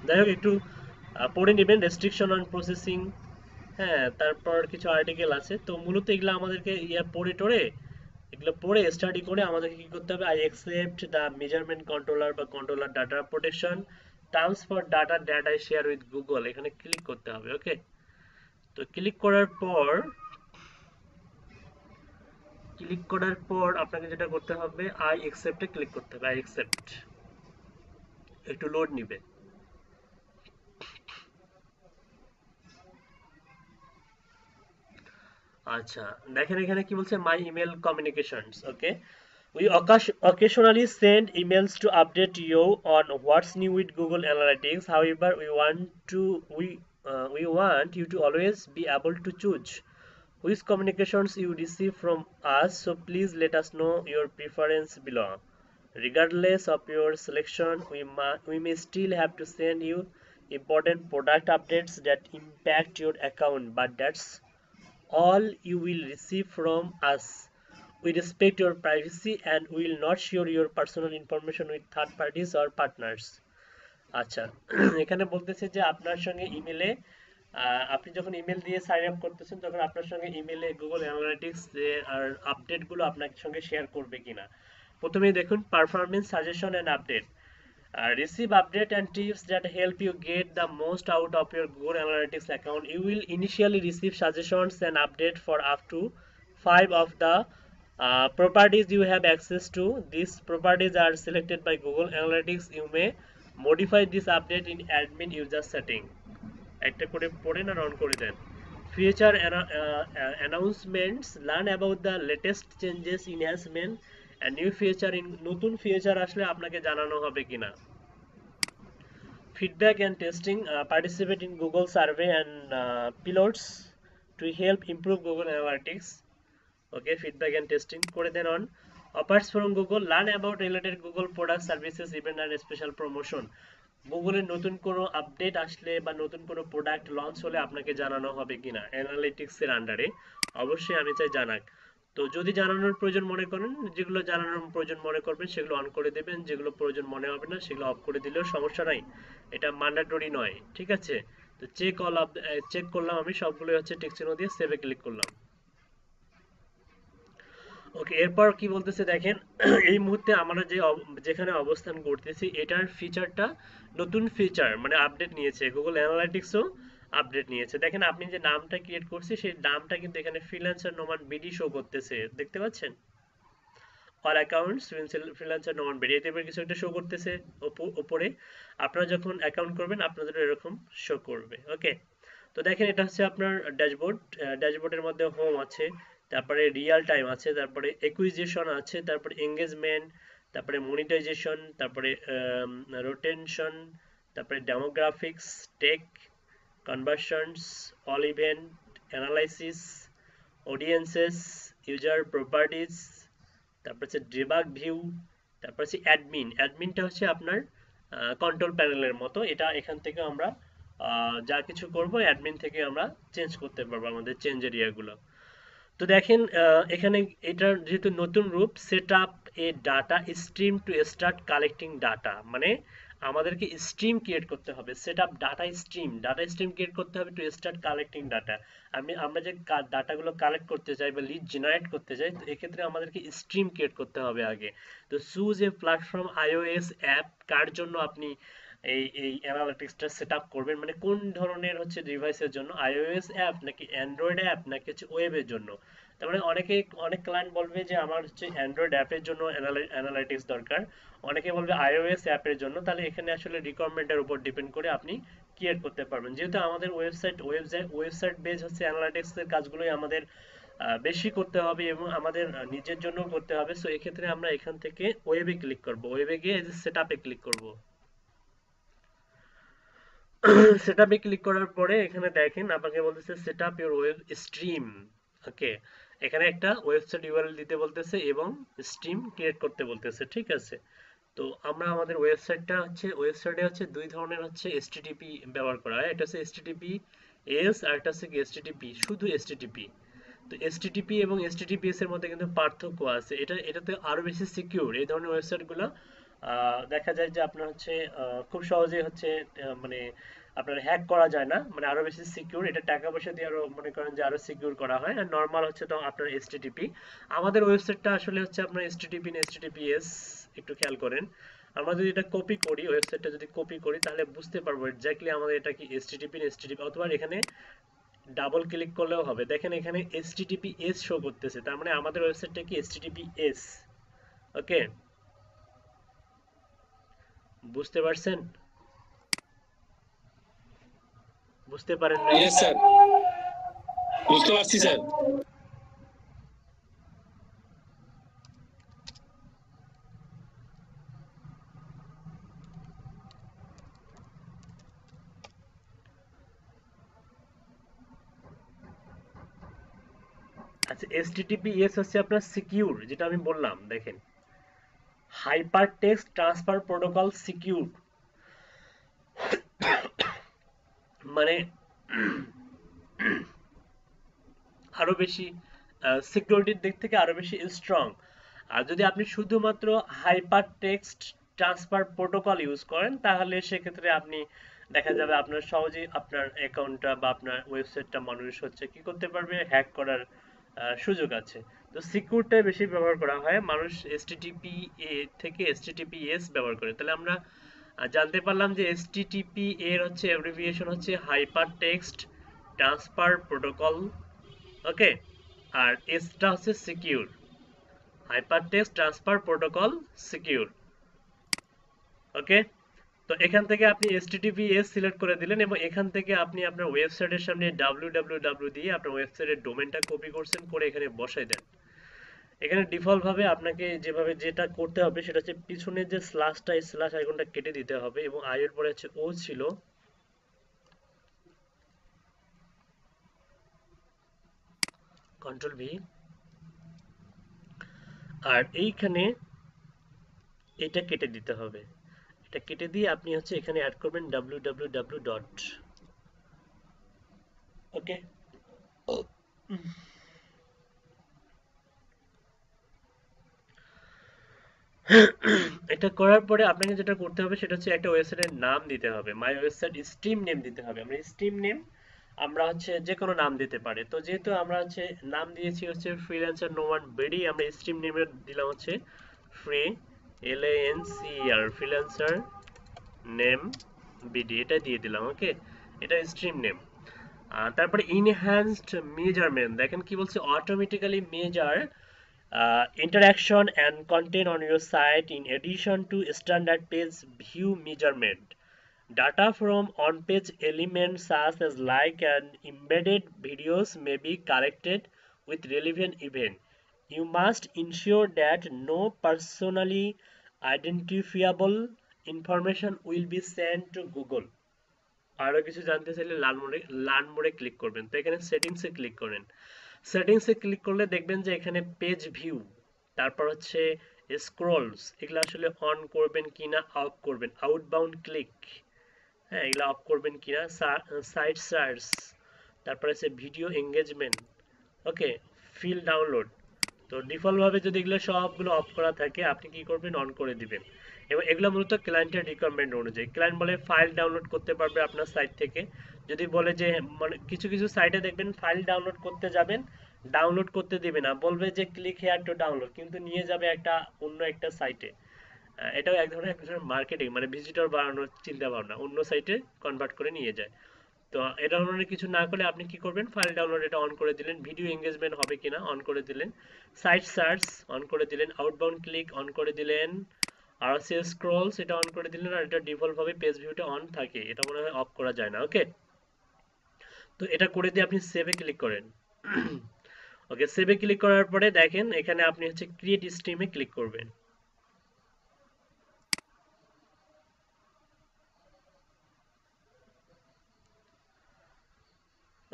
যাই হোক একটু পড়ে নেবেন, রেস্ট্রিকশন অন প্রসেসিং, হ্যাঁ, তারপর কিছু আর্টিকেল আছে। তো মূলত এগুলো আমাদেরকে পড়ে টোরে এগুলো পড়ে স্টাডি করে আমাদেরকে কি করতে হবে, I accept the measurement controller বা controller data protection terms for data share with Google, এখানে ক্লিক করতে হবে। ওকে, তো ক্লিক করার পর আপনাকে যেটা করতে হবে, আই অ্যাকসেপ্টে ক্লিক করতে হবে। আই অ্যাকসেপ্ট, একটু লোড নিবে। আচ্ছা, দেখেন এখানে কি বলছে, মাই email communications. Okay, we occasionally send emails to update you on what's new with Google Analytics. However, we want you to always be able to choose which communications you receive from us, so please let us know your preference below. Regardless of your selection, we may still have to send you important product updates that impact your account, but that's all you will receive from us. We respect your privacy and will not share your personal information with third parties or partners. আচ্ছা, এখানে বলতেছে যে আপনার সঙ্গে ইমেলে আপনি যখন email দিয়ে সাইন আপ করতেছেন, তখন আপনার সঙ্গে ইমেলে গুগল অ্যানালিটিক্স যে আর আপডেটগুলো আপনার সঙ্গে শেয়ার করবে কিনা। প্রথমেই দেখুন performance suggestion and update. Receive update and tips that help you get the most out of your Google Analytics account. You will initially receive suggestions and update for up to 5 of the properties you have access to. These properties are selected by Google Analytics. You may modify this update in admin user setting. একটা করে পড়েন আর on করে দেন। Future announcements, learn about the latest changes, enhancement and new feature in নতুন feature আসলে আপনাকে জানানো হবে কিনা। Feedback and testing, participate in Google survey and pilots to help improve Google Analytics. Okay, feedback and testing করে দেন on. Offers from Google, learn about related Google product services, event and special promotion. গুগলের নতুন কোনো update আসলে বা নতুন কোনো product launch হলে আপনাকে জানানো হবে কিনা অ্যানালিটিক্সের আন্ডারে। অবশ্যই আমি চাই জানাক। তো যদি জানানোর প্রয়োজন মনে করেন, যেগুলো জানানোর প্রয়োজন মনে করবেন সেগুলো অন করে দেবেন, যেগুলো প্রয়োজন মনে হবে না সেগুলো অফ করে দিলেও সমস্যা নাই, এটা ম্যান্ডেটরি নয়। ঠিক আছে, তো চেক করলাম আমি সবগুলোই হচ্ছে টিক চিহ্ন দিয়ে সেভে ক্লিক করলাম। ওকে, এরপর কি বলতেছে দেখেন, এই মুহূর্তে আমরা যেখানে অবস্থান করতেছি এটার ফিচারটা নতুন ফিচার মানে আপডেট নিয়েছে, গুগল অ্যানালিটিক্সও আপডেট নিয়েছে। দেখেন আপনি যে নামটা ক্রিয়েট করছি সেই নামটা কিন্তু এখানে ফ্রিল্যান্সার নোমান বিডি শো করতেছে, দেখতে পাচ্ছেন? All accounts freelancer Noman BD এই টাইপের কিছু একটা শো করতেছে উপরে। আপনারা যখন অ্যাকাউন্ট করবেন আপনাদের এরকম শো করবে। ওকে, তো দেখেন এটা হচ্ছে আপনার ড্যাশবোর্ড। ড্যাশবোর্ডের মধ্যে হোম আছে, তারপরে রিয়েল টাইম আছে, তারপরে একুইজিশন আছে, তারপরে এঙ্গেজমেন্ট, তারপরে মনিটাইজেশন, তারপরে রোটেনশন, তারপরে demographics, tech conversions, all event analysis, audiences, user properties, তারপর হচ্ছে ডিবাগ ভিউ, তারপর হচ্ছে অ্যাডমিনটা হচ্ছে আপনার কন্ট্রোল প্যানেলের মতো। এটা এখান থেকে আমরা যা কিছু করব অ্যাডমিন থেকে আমরা চেঞ্জ করতে পারবো আমাদের চেঞ্জ এরিয়াগুলো। তো দেখেন এখানে এটার যেহেতু নতুন রূপ, set up A data stream to start collecting data, মানে আমাদেরকে স্ট্রিম ক্রিয়েট করতে হবে, set up data stream create করতে হবে টু স্টার্ট কালেক্টিং ডাটা। আমরা যে ডাটাগুলো কালেক্ট করতে চাই বা লিড জেনারেট করতে চাই, তো এক্ষেত্রে আমাদেরকে স্ট্রিম ক্রিয়েট করতে হবে আগে। তো choose a platform iOS app, কার জন্য আপনি এই অ্যানালিটিক্সটা সেট আপ করবেন, মানে কোন ধরনের হচ্ছে ডিভাইসের জন্য, আইওএস অ্যাপ নাকি অ্যান্ড্রয়েড অ্যাপ নাকি হচ্ছে ওয়েবের জন্য। তার মানে অনেক ক্লায়েন্ট বলবে যে আমার হচ্ছে অ্যান্ড্রয়েড অ্যাপের জন্য অ্যানালাইটিক্স দরকার, অনেকে বলবে আইওএস অ্যাপের জন্য। তাহলে এখানে আসলে রিকোয়ারমেন্টের উপর ডিপেন্ড করে আপনি ক্রিয়েট করতে পারবেন। যেহেতু আমাদের ওয়েবসাইট বেজ হচ্ছে অ্যানালাইটিক্সের কাজগুলোই আমাদের বেশি করতে হবে এবং আমাদের নিজের জন্য করতে হবে, সো এক্ষেত্রে আমরা এখান থেকে ওয়েবে ক্লিক করব, ওয়েবে গিয়ে সেট আপে ক্লিক করব। সেটআপে ক্লিক করার পরে এখানে দেখেন আপনাকে বলতেছে set up your web stream. Okay, এখানে একটা ওয়েবসাইট ইউআরএল দিতে বলতেছে এবং স্ট্রিম ক্রিয়েট করতে বলতেছে, ঠিক আছে। তো আমরা আমাদের ওয়েবসাইটে হচ্ছে দুই ধরনের হচ্ছে এসটিটিপি ব্যবহার করা হয়, এটা হচ্ছে এসটিটিপি এস আর একটা হচ্ছে এসটিটিপি, শুধু এসটিটিপি। তো এসটিটিপি এবং এসটিটিপিএস এর মধ্যে কিন্তু পার্থক্য আছে, এটাতে আরো বেশি সিকিউর। এই ধরনের ওয়েবসাইটগুলো দেখা যায় যে আপনার হচ্ছে খুব সহজেই হচ্ছে মানে আপনার হ্যাক করা যায় না, মানে আরো বেশি সিকিউর। এটা টাকা পয়সা দিয়ে আরো মনে করেন যে আরো সিকিউর করা হয়। আর নরমাল হচ্ছে তো আপনার এসটিটিপি। আমাদের ওয়েবসাইটটা আসলে হচ্ছে আপনার এসটিটিপি না এসটিটিপিএস, একটু খেয়াল করেন। আমরা যদি এটা কপি করি, ওয়েবসাইটটা যদি কপি করি, তাহলে বুঝতে পারবো এক্স্যাক্টলি আমাদের এটা কি এসটিটিপি না এসটিটিপি, অথবা এখানে ডাবল ক্লিক করলেও হবে। দেখেন এখানে HTTPS শো করতেছে, তার মানে আমাদের ওয়েবসাইটটা কি HTTPS। ওকে, বুঝতে পারছেন? বুঝতে পারেন নাই? ইয়েস স্যার, বুঝতে পারছি স্যার। আচ্ছা, HTTPS হচ্ছে আপনার সিকিউর, যেটা আমি বললাম। দেখেন, hyper text transfer protocol secure, মানে আরো বেশি সিকিউরিটির দিক থেকে আরো বেশি স্ট্রং। আর যদি আপনি শুধুমাত্র hyper text transfer protocol use করেন, তাহলে সেক্ষেত্রে আপনি দেখা যাবে আপনার সহজেই আপনার অ্যাকাউন্টটা বা আপনার ওয়েবসাইটটা মানুষ হচ্ছে কি করতে পারবে, হ্যাক করার সুযোগ আছে। তো সিকিউরটাই বেশি ব্যবহার করা হয়, মানুষ এসটিটিপি এ থেকে এসটিটিপিএস ব্যবহার করে। তাহলে আমরা জানতে পারলাম যে এসটিটিপি এর হচ্ছে অ্যাব্রিভিয়েশন হচ্ছে hyper text transfer protocol. Okay, আর এসটা হচ্ছে secure, hypertext transfer protocol secure. Okay, তো এখান থেকে আপনি HTTPS সিলেক্ট করে দিলেন এবং এখান থেকে আপনি আপনার ওয়েবসাইটের সামনে www দিয়ে আপনার ওয়েবসাইটের ডোমেনটা কপি করছেন, করে এখানে বসাই দেন। এখানে ডিফল্ট ভাবে আপনাকে যেটা করতে হবে সেটা হচ্ছে পিছনের যে স্ল্যাশটা, এই স্ল্যাশ আইকনটা কেটে দিতে হবে এবং আই এর পরে হচ্ছে ও ছিল, কন্ট্রোল ভি। আর এইখানে এটা কেটে দিতে হবে, এটা কেটে দিয়ে আপনি হচ্ছে এখানে অ্যাড করবেন www ডট। ওকে, এটা করার পরে আপনাকে যেটা করতে হবে সেটা হচ্ছে একটা ওয়েবসাইটের নাম দিতে হবে, মাই ওয়েবসাইট স্ট্রিম নেম দিতে হবে। আমরা স্ট্রিম নেম আমরা হচ্ছে যে কোনো নাম দিতে পারি। তো যেহেতু আমরা হচ্ছে নাম দিয়েছি হচ্ছে ফ্রিল্যান্সার নো ওয়ান বিডি, আমরা স্ট্রিম নেমের দিলাম হচ্ছে free LANCER freelancer name BD, এটা দিয়ে দিলাম। ওকে, এটা স্ট্রিম নেম। তারপরে ইনহ্যান্সড মেজারমেন্ট, দেখেন কি বলছে, automatically measure interaction and content on your site in addition to standard page view measurement. Data from on-page elements such as like and embedded videos may be corrected with relevant event. You must ensure that no personally identifiable information will be sent to Google. আরো কিছু জানতে চাইলে learn মোডে click করবেন। তো এখানে সেটিংসে click করেন, সেটিংসে ক্লিক করলে দেখবেন যে এখানে পেজ ভিউ, তারপর হচ্ছে স্ক্রলস, এগুলো আসলে অন করবেন কিনা, অফ করবেন, আউটবাউন্ড ক্লিক, হ্যাঁ এগুলো অফ করবেন কিনা, সাইট সার্চ, তারপর হচ্ছে ভিডিও এঙ্গেজমেন্ট। ওকে, ফিল ডাউনলোড। তো ডিফল্ট ভাবে যদি এগুলো সবগুলো অফ করা থাকে আপনি কি করবেন, অন করে দিবেন। এবং এগুলো মূলত ক্লায়েন্টের রিকোয়ারমেন্ট অনুযায়ী, ক্লায়েন্ট বলে ফাইল ডাউনলোড করতে পারবে আপনার সাইট থেকে। যদি বলে যে মানে কিছু কিছু সাইটে দেখবেন ফাইল ডাউনলোড করতে যাবেন, ডাউনলোড করতে দিবে না, বলবে যে ক্লিক হেয়ার টু ডাউনলোড, কিন্তু নিয়ে যাবে একটা অন্য একটা সাইটে। এটাও এক ধরনের মার্কেটিং, মানে ভিজিটর বাড়ানোর চিন্তা ভাবনা, অন্য সাইটে কনভার্ট করে নিয়ে যায়। তো এ ধরনের কিছু না করলে আপনি কি করবেন, ফাইল ডাউনলোড এটা অন করে দিলেন, ভিডিও এঙ্গেজমেন্ট হবে কিনা অন করে দিলেন, সাইট সার্চ অন করে দিলেন, আউটবাউন্ড ক্লিক অন করে দিলেন, আরএসএস স্ক্রলস এটা অন করে দিলেন। আর এটা ডিফল্ট ভাবে পেজ ভিউটা অন থাকে, এটা মনে হয় অফ করা যায় না। ওকে, তো এটা করে দিয়ে আপনি সেভে ক্লিক করেন। ওকে, সেভে ক্লিক করার পরে দেখেন এখানে আপনি হচ্ছে ক্রিয়েট স্ট্রিমে ক্লিক করবেন।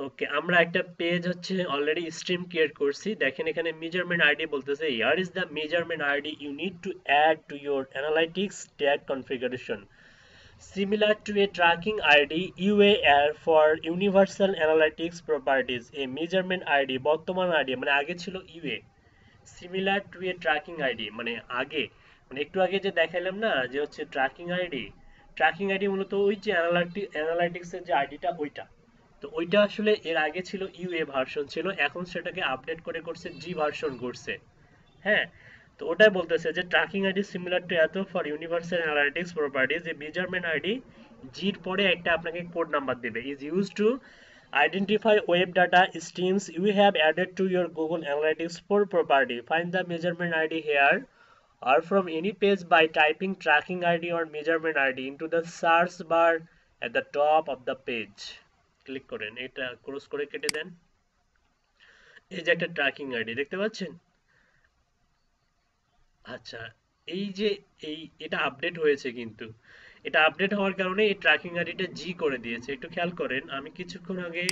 ওকে, আমরা একটা পেজ হচ্ছে অলরেডি স্ট্রিম ক্রিয়েট করছি। দেখেন এখানে মেজারমেন্ট আইডি বলতেছে here is the measurement ID you need to add to your analytics tag configuration similar to a tracking ID UAR for Universal Analytics Properties। a measurement ID বর্তমান ID মানে আগে ছিল UA, similar to a tracking ID মানে আগে, মানে একটু আগে যে দেখাইলাম না যে হচ্ছে ট্র্যাকিং আইডি মূলত ওই যে অ্যানালাইটিক্স এর যে আইডিটা ওইটা। তো ওইটা আসলে এর আগে ছিল ইউএ ভার্সন ছিল, এখন সেটাকে আপডেট করে করছে জি ভার্সন করছে। হ্যাঁ, তো ওটাই বলতেছে যে tracking ID similar to at for universal analytics properties, যে মেজারমেন্ট আইডি জির পরে একটা আপনাকে কোড নাম্বার দেবে, is use to identify web data streams you have added to your Google Analytics for property, find the measurement ID here or from any page by typing tracking ID or measurement ID into the search bar at the top of the page। Click করেন, এটা cross করে কেটে দেন। এই যে একটা tracking ID দেখতে পাচ্ছেন। আচ্ছা, এই যে এটা আপডেট হয়েছে, কিন্তু এটা আপডেট হওয়ার কারণে এই ট্র্যাকিং আইডিটা জি করে দিয়েছে। একটু খেয়াল করেন, আমি কিছুক্ষণ আগে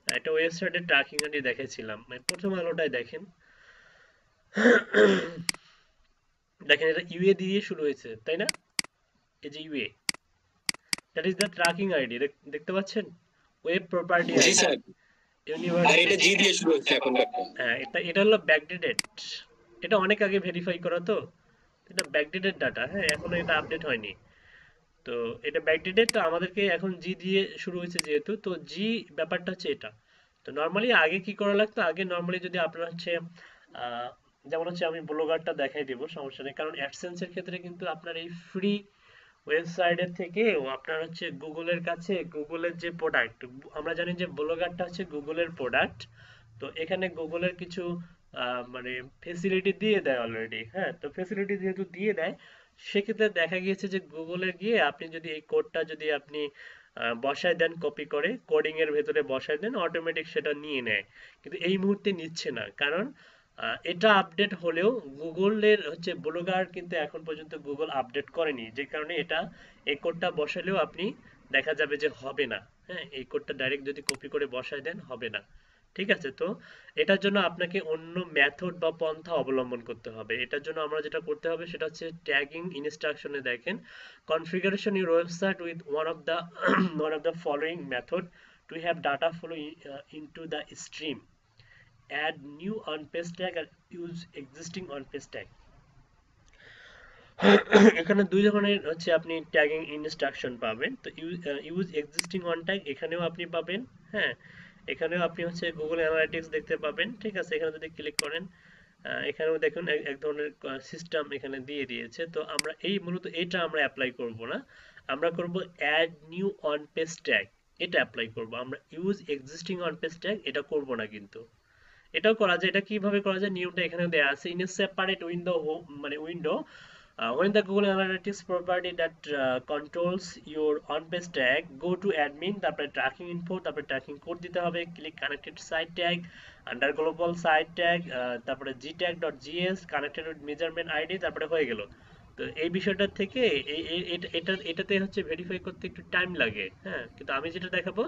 একটা ওয়েবসাইটের ট্র্যাকিং আইডি দেখাইছিলাম, মানে প্রথম আলোটায় দেখেন। দেখেন এটা ইউএ দিয়ে শুরু হয়েছে, তাই না? এই যে UA, that is the tracking ID, দেখতে পাচ্ছেন? ওয়েব প্রপার্টি জি আইডি স্যার, আর এটা জি দিয়ে শুরু হচ্ছে এখন। হ্যাঁ, এটা হলো ব্যাকডেটেড, এটা অনেক আগে ভেরিফাই করা, তো এটা ব্যাকডেটেড ডাটা। হ্যাঁ, এখনো এটা আপডেট হয়নি। তো এটা ব্যাকডেটেড, তো আমাদেরকে এখন জি দিয়ে শুরু হয়েছে যেহেতু, তো জি ব্যাপারটা হচ্ছে এটা। তো নর্মালি আগে কি করা লাগতো, আগে নর্মালি যদি আপনার হচ্ছে আহ, যেমন হচ্ছে আমি ব্লগারটা দেখাই দিব, সমস্যা নেই, কারণ অ্যাডসেন্সের ক্ষেত্রে কিন্তু আপনার এই ফ্রি ওয়েবসাইটের থেকে আপনার হচ্ছে গুগলের কাছে গুগলের যে প্রোডাক্ট, আমরা জানি যে ব্লগারটা হচ্ছে গুগলের প্রোডাক্ট। তো এখানে গুগলের কিছু মানে ফেসিলিটি দিয়ে দেয় অলরেডি। হ্যাঁ, তো ফেসিলিটি যেহেতু দিয়ে দেয়, সেক্ষেত্রে দেখা গিয়েছে যে গুগলে গিয়ে আপনি যদি এই কোডটা যদি আপনি বসায় দেন, কপি করে কোডিং এর ভেতরে বসায় দেন, অটোমেটিক সেটা নিয়ে নেয়। কিন্তু এই মুহূর্তে নিচ্ছে না, কারণ এটা আপডেট হলেও গুগলের হচ্ছে ব্লগার কিন্তু এখন পর্যন্ত গুগল আপডেট করেনি, যে কারণে এটা এই কোডটা বসালেও আপনি দেখা যাবে যে হবে না। হ্যাঁ, এই কোডটা ডাইরেক্ট যদি কপি করে বসায় দেন হবে না। ঠিক আছে, তো এটার জন্য আপনাকে অন্য মেথড বা পন্থা অবলম্বন করতে হবে। এটার জন্য আমরা যেটা করতে হবে সেটা হচ্ছে ট্যাগিং ইনস্ট্রাকশনে দেখেন, configuration your website with one of the following method to have data flow into the stream, add new on page tag and use existing on page tag। এখানে দুই ধরনের হচ্ছে আপনি ট্যাগিং ইনস্ট্রাকশন পাবেন। তো ইউজ এক্সিস্টিং অন ট্যাগ এখানেও আপনি পাবেন। হ্যাঁ, এখানেও আপনি হচ্ছে গুগল অ্যানালাইটিক্স দেখতে পাবেন। ঠিক আছে, এখানে যদি ক্লিক করেন এখানেও দেখুন এক ধরনের সিস্টেম এখানে দিয়ে দিয়েছে। তো আমরা এই মূলত এটা আমরা অ্যাপ্লাই করব না, আমরা করব add new on page tag, এটা অ্যাপ্লাই করব। আমরা use existing on page tag এটা করব না। কিন্তু এটাও করা যায়। এটা কিভাবে করা যায়, নিয়মটা এখানে দেয়া আছে। ইন এ সেপারেট উইন্ডো, মানে window when the Google Analytics property that controls your on page tag, go to admin, তারপরে ট্র্যাকিং ইনফো, তারপরে ট্র্যাকিং কোড দিতে হবে, click connected site tag under global site tag, তারপরে gtag.gs connected with measurement ID, তারপরে হয়ে গেল। তো এই বিষয়টা থেকে এটাতে হচ্ছে ভেরিফাই করতে একটু টাইম লাগে। হ্যাঁ, কিন্তু আমি যেটা দেখাবো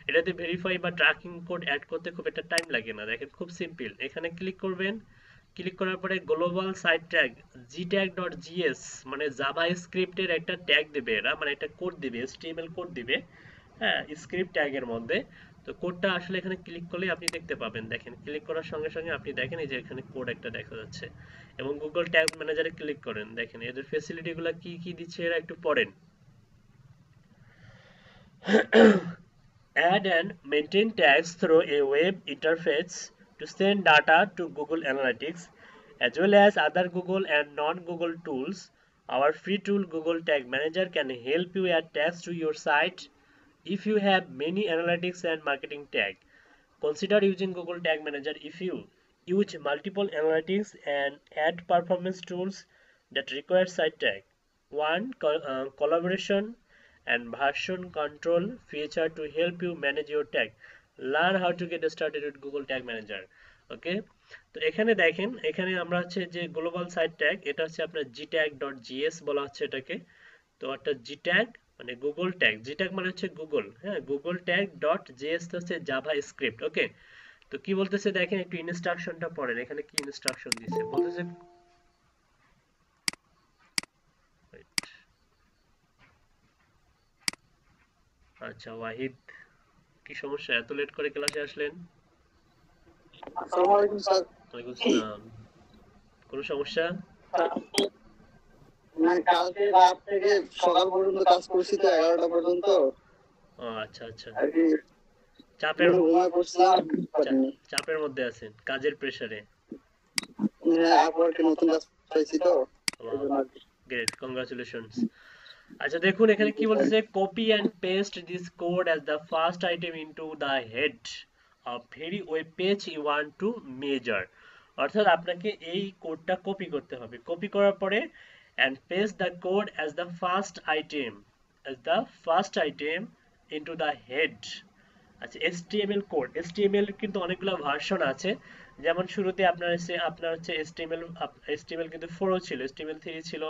এটাতে ভেরিফাই বা ট্র্যাকিং কোড অ্যাড করতে খুব একটা টাইম লাগে না। দেখেন খুব সিম্পল, এখানে ক্লিক করবেন, ক্লিক করার পরে গ্লোবাল সাইট ট্যাগ gtag.gs মানে জাভা স্ক্রিপ্টের একটা ট্যাগ দেবে এরা, মানে একটা কোড দিবে, HTML কোড দিবে। হ্যাঁ, স্ক্রিপ্ট ট্যাগের মধ্যে। তো কোডটা আসলে এখানে ক্লিক করলেই আপনি দেখতে পাবেন। দেখেন, ক্লিক করার সঙ্গে সঙ্গে আপনি দেখেন এই যে এখানে কোড একটা দেখা যাচ্ছে। এবং গুগল ট্যাগ ম্যানেজারে ক্লিক করেন, দেখেন এদের ফেসিলিটি গুলা কি কি দিচ্ছে এরা একটু পড়েন। Add and maintain tags through a web interface to send data to Google Analytics, as well as other Google and non-Google tools. Our free tool Google Tag Manager can help you add tags to your site if you have many analytics and marketing tags. Consider using Google Tag Manager if you use multiple analytics and ad performance tools that require site tag. One collaboration and version control feature to help you manage your tag. Learn how to get started with Google Tag Manager. ওকে, তো এখানে দেখেন, এখানে আমরা হচ্ছে যে global site tag, এটা হচ্ছে আপনার gtag.js বলা হচ্ছে এটাকে। তো একটা gtag মানে গুগল ট্যাগ, gtag মানে হচ্ছে গুগল, হ্যাঁ, গুগল ট্যাগ ডট জেএস হচ্ছে জাভা স্ক্রিপ্ট। ওকে, তো কি বলতেছে দেখেন, একটু ইনস্ট্রাকশনটা পড়েন, এখানে কি ইনস্ট্রাকশন দিছে বলতেছে। আচ্ছা ওয়াহিদ, কি সমস্যা, এত লেট করে ক্লাসে আসলেন? আসসালামু আলাইকুম স্যার। ওয়ালাইকুম আসসালাম। কোনো সমস্যা? মানে কালকে রাত থেকে সকাল পর্যন্ত কাজ করছি তো 11টা পর্যন্ত। ও আচ্ছা আচ্ছা, আর কি চাপের ঘুমায় পড়ছিলাম। চাপের মধ্যে আছেন, কাজের প্রেসারে। আপওয়ার্কে নতুন কাজ পাইছি তো। Great, congratulations. আচ্ছা দেখুন এখানে কি বলতেছে, copy and paste this code as the first item into the head of very web page you want to measure. অর্থাৎ আপনাকে এই কোডটা কপি করতে হবে, কপি করার পরে and paste the code as the first item into the head। আচ্ছা, HTML code, HTML কিন্তু অনেকগুলো ভার্সন আছে। যেমন শুরুতে আপনার হচ্ছে HTML কিন্তু 4 ছিল, HTML 3 ছিল।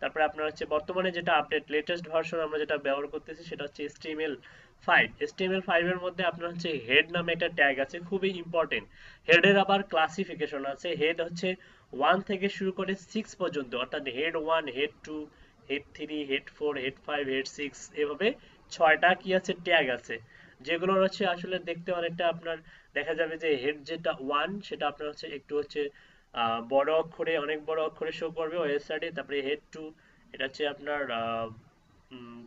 তারপরে আপনার হচ্ছে বর্তমানে যেটা আপডেট লেটেস্ট ভার্সন আমরা যেটা ব্যবহার করতেছি সেটা হচ্ছে HTML5। HTML5 এর মধ্যে আপনার হচ্ছে হেড নামে একটা ট্যাগ আছে, খুবই ইম্পর্টেন্ট। হেডের আবার ক্লাসিফিকেশন আছে, হেড হচ্ছে 1 থেকে শুরু করে 6 পর্যন্ত, অর্থাৎ head 1, head 2, head 3, head 4, head 5, head 6, এভাবে 6টা কি আছে ট্যাগ আছে, যেগুলো হচ্ছে আসলে দেখতে অনেকটা আপনার দেখা যাবে যে হেড যেটা 1 সেটা আপনার হচ্ছে একটু হচ্ছে বড় অক্ষরে, অনেক বড় অক্ষরে শো করবে ওয়েবসাইটে। তারপরে হেড 2 এটা হচ্ছে আপনার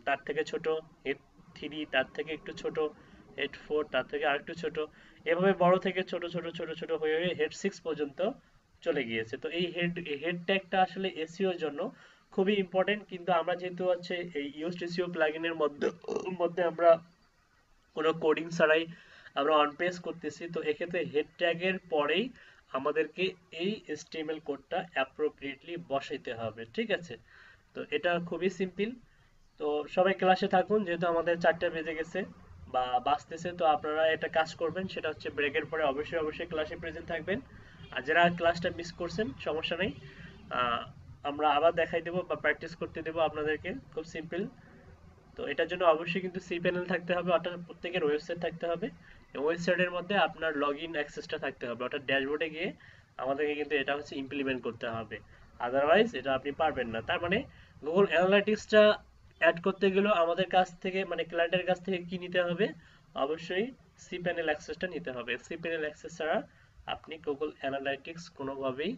তার থেকে ছোট, হেড 3 তার থেকে একটু ছোট, হেড 4 তার থেকে আরেকটু ছোট, এভাবে বড় থেকে ছোট ছোট ছোট ছোট হয়ে হয়ে হেড 6 পর্যন্ত চলে গিয়েছে। তো এই হেড ট্যাগটা আসলে এসইওর জন্য খুবই ইম্পর্টেন্ট, কিন্তু আমরা যেহেতু হচ্ছে এই ইউজড এসইও প্লাগইনের মধ্যে আমরা কোনো কোডিং ছাড়াই আমরা অন পেজ করতেছি, তো এক্ষেত্রে হেড ট্যাগের পরেই আমাদেরকে এই HTML কোডটা অ্যাপ্রোপ্রিয়েটলি বসাইতে হবে, ঠিক আছে? তো এটা খুবই সিম্পল। তো সবাই ক্লাসে থাকুন, যেহেতু আমাদের 4টা বেজে গেছে বা বাজতেছে। তো আপনারা একটা কাজ করবেন, সেটা হচ্ছে ব্রেকের পরে অবশ্যই অবশ্যই ক্লাসে প্রেজেন্ট থাকবেন। আর যারা ক্লাসটা মিস করছেন সমস্যা নেই, আহ, আমরা আবার দেখাই দেবো বা প্র্যাকটিস করতে দেবো আপনাদেরকে, খুব সিম্পল। তো এটার জন্য অবশ্যই কিন্তু সি প্যানেল থাকতে হবে, অর্থাৎ প্রত্যেকের ওয়েবসাইট থাকতে হবে। এবং ওয়েবসাইটের মধ্যে আপনার লগ ইন অ্যাক্সেসটা থাকতে হবে, অর্থাৎ ড্যাশবোর্ডে গিয়ে আমাদেরকে কিন্তু এটা হচ্ছে ইমপ্লিমেন্ট করতে হবে, আদারওয়াইজ এটা আপনি পারবেন না। তার মানে গুগল অ্যানালাইটিক্সটা অ্যাড করতে গেলেও আমাদের কাছ থেকে মানে ক্লায়েন্টের কাছ থেকে কি নিতে হবে, অবশ্যই সি প্যানেল অ্যাক্সেসটা নিতে হবে। সি প্যানেল অ্যাক্সেস ছাড়া আপনি গুগল অ্যানালাইটিক্স কোনোভাবেই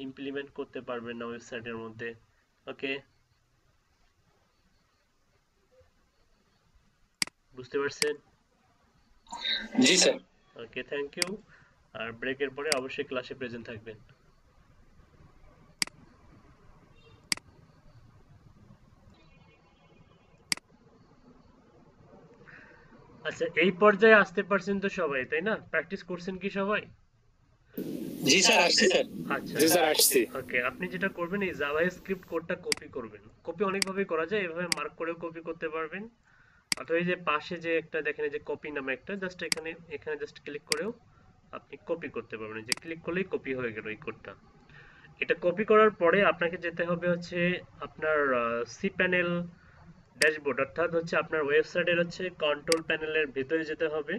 ইমপ্লিমেন্ট করতে পারবেন না ওয়েবসাইটের মধ্যে। ওকে, বুঝতে পারছেন? জি স্যার। Okay, thank you. আর ব্রেকের পরে অবশ্যই ক্লাসে প্রেজেন্ট থাকবেন। আচ্ছা, এই পর্যায়ে আসতে পারছেন তো সবাই, তাই না? প্র্যাকটিস করছেন কি সবাই? জি স্যার, আসছি স্যার। আচ্ছা জি স্যার, আসছি। ওকে, আপনি যেটা করবেন এই জাভাস্ক্রিপ্ট কোডটা কপি করবেন। কপি অনেকভাবে করা যায়, এভাবে মার্ক করেও কপি করতে পারবেন, অথবা এই যে পাশে যে একটা দেখেন এই যে কপি নামে একটা, জাস্ট এখানে এখানে জাস্ট ক্লিক করেও আপনি কপি করতে পারবেন। এই যে ক্লিক করলেই কপি হয়ে গেল এই কোডটা। এটা কপি করার পরে আপনাকে যেতে হবে হচ্ছে আপনার সি প্যানেল ড্যাশবোর্ড, অর্থাৎ হচ্ছে আপনার ওয়েবসাইটের হচ্ছে কন্ট্রোল প্যানেলের ভেতরে যেতে হবে।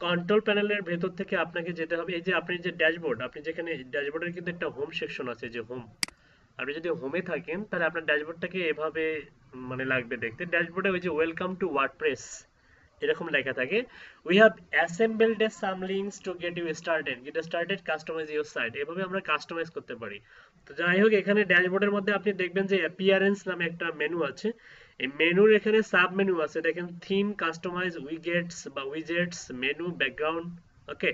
কন্ট্রোল প্যানেলের ভেতর থেকে আপনাকে যেতে হবে এই যে আপনি যে ড্যাশবোর্ড, আপনি যেখানে ড্যাশবোর্ডের কিন্তু একটা হোম সেকশন আছে, যে হোম, আপনি যদি হোমে থাকেন তাহলে আপনার ড্যাশবোর্ডটাকে এভাবে মানে লাগবে দেখতে। ড্যাশবোর্ডে ওই যে ওয়েলকাম টু ওয়ার্ডপ্রেস এরকম লেখা থাকে we have assembled some links to get you started customize your site, এভাবে আমরা কাস্টমাইজ করতে পারি। তো যাই হোক, এখানে ড্যাশবোর্ডের মধ্যে আপনি দেখবেন যে অ্যাপিয়ারেন্স নামে একটা মেনু আছে। এই মেনুর এখানে সাব মেনু আছে, দেখেন থিম, কাস্টমাইজ, উইগেটস বা উইজেটস, মেনু, ব্যাকগ্রাউন্ড। ওকে,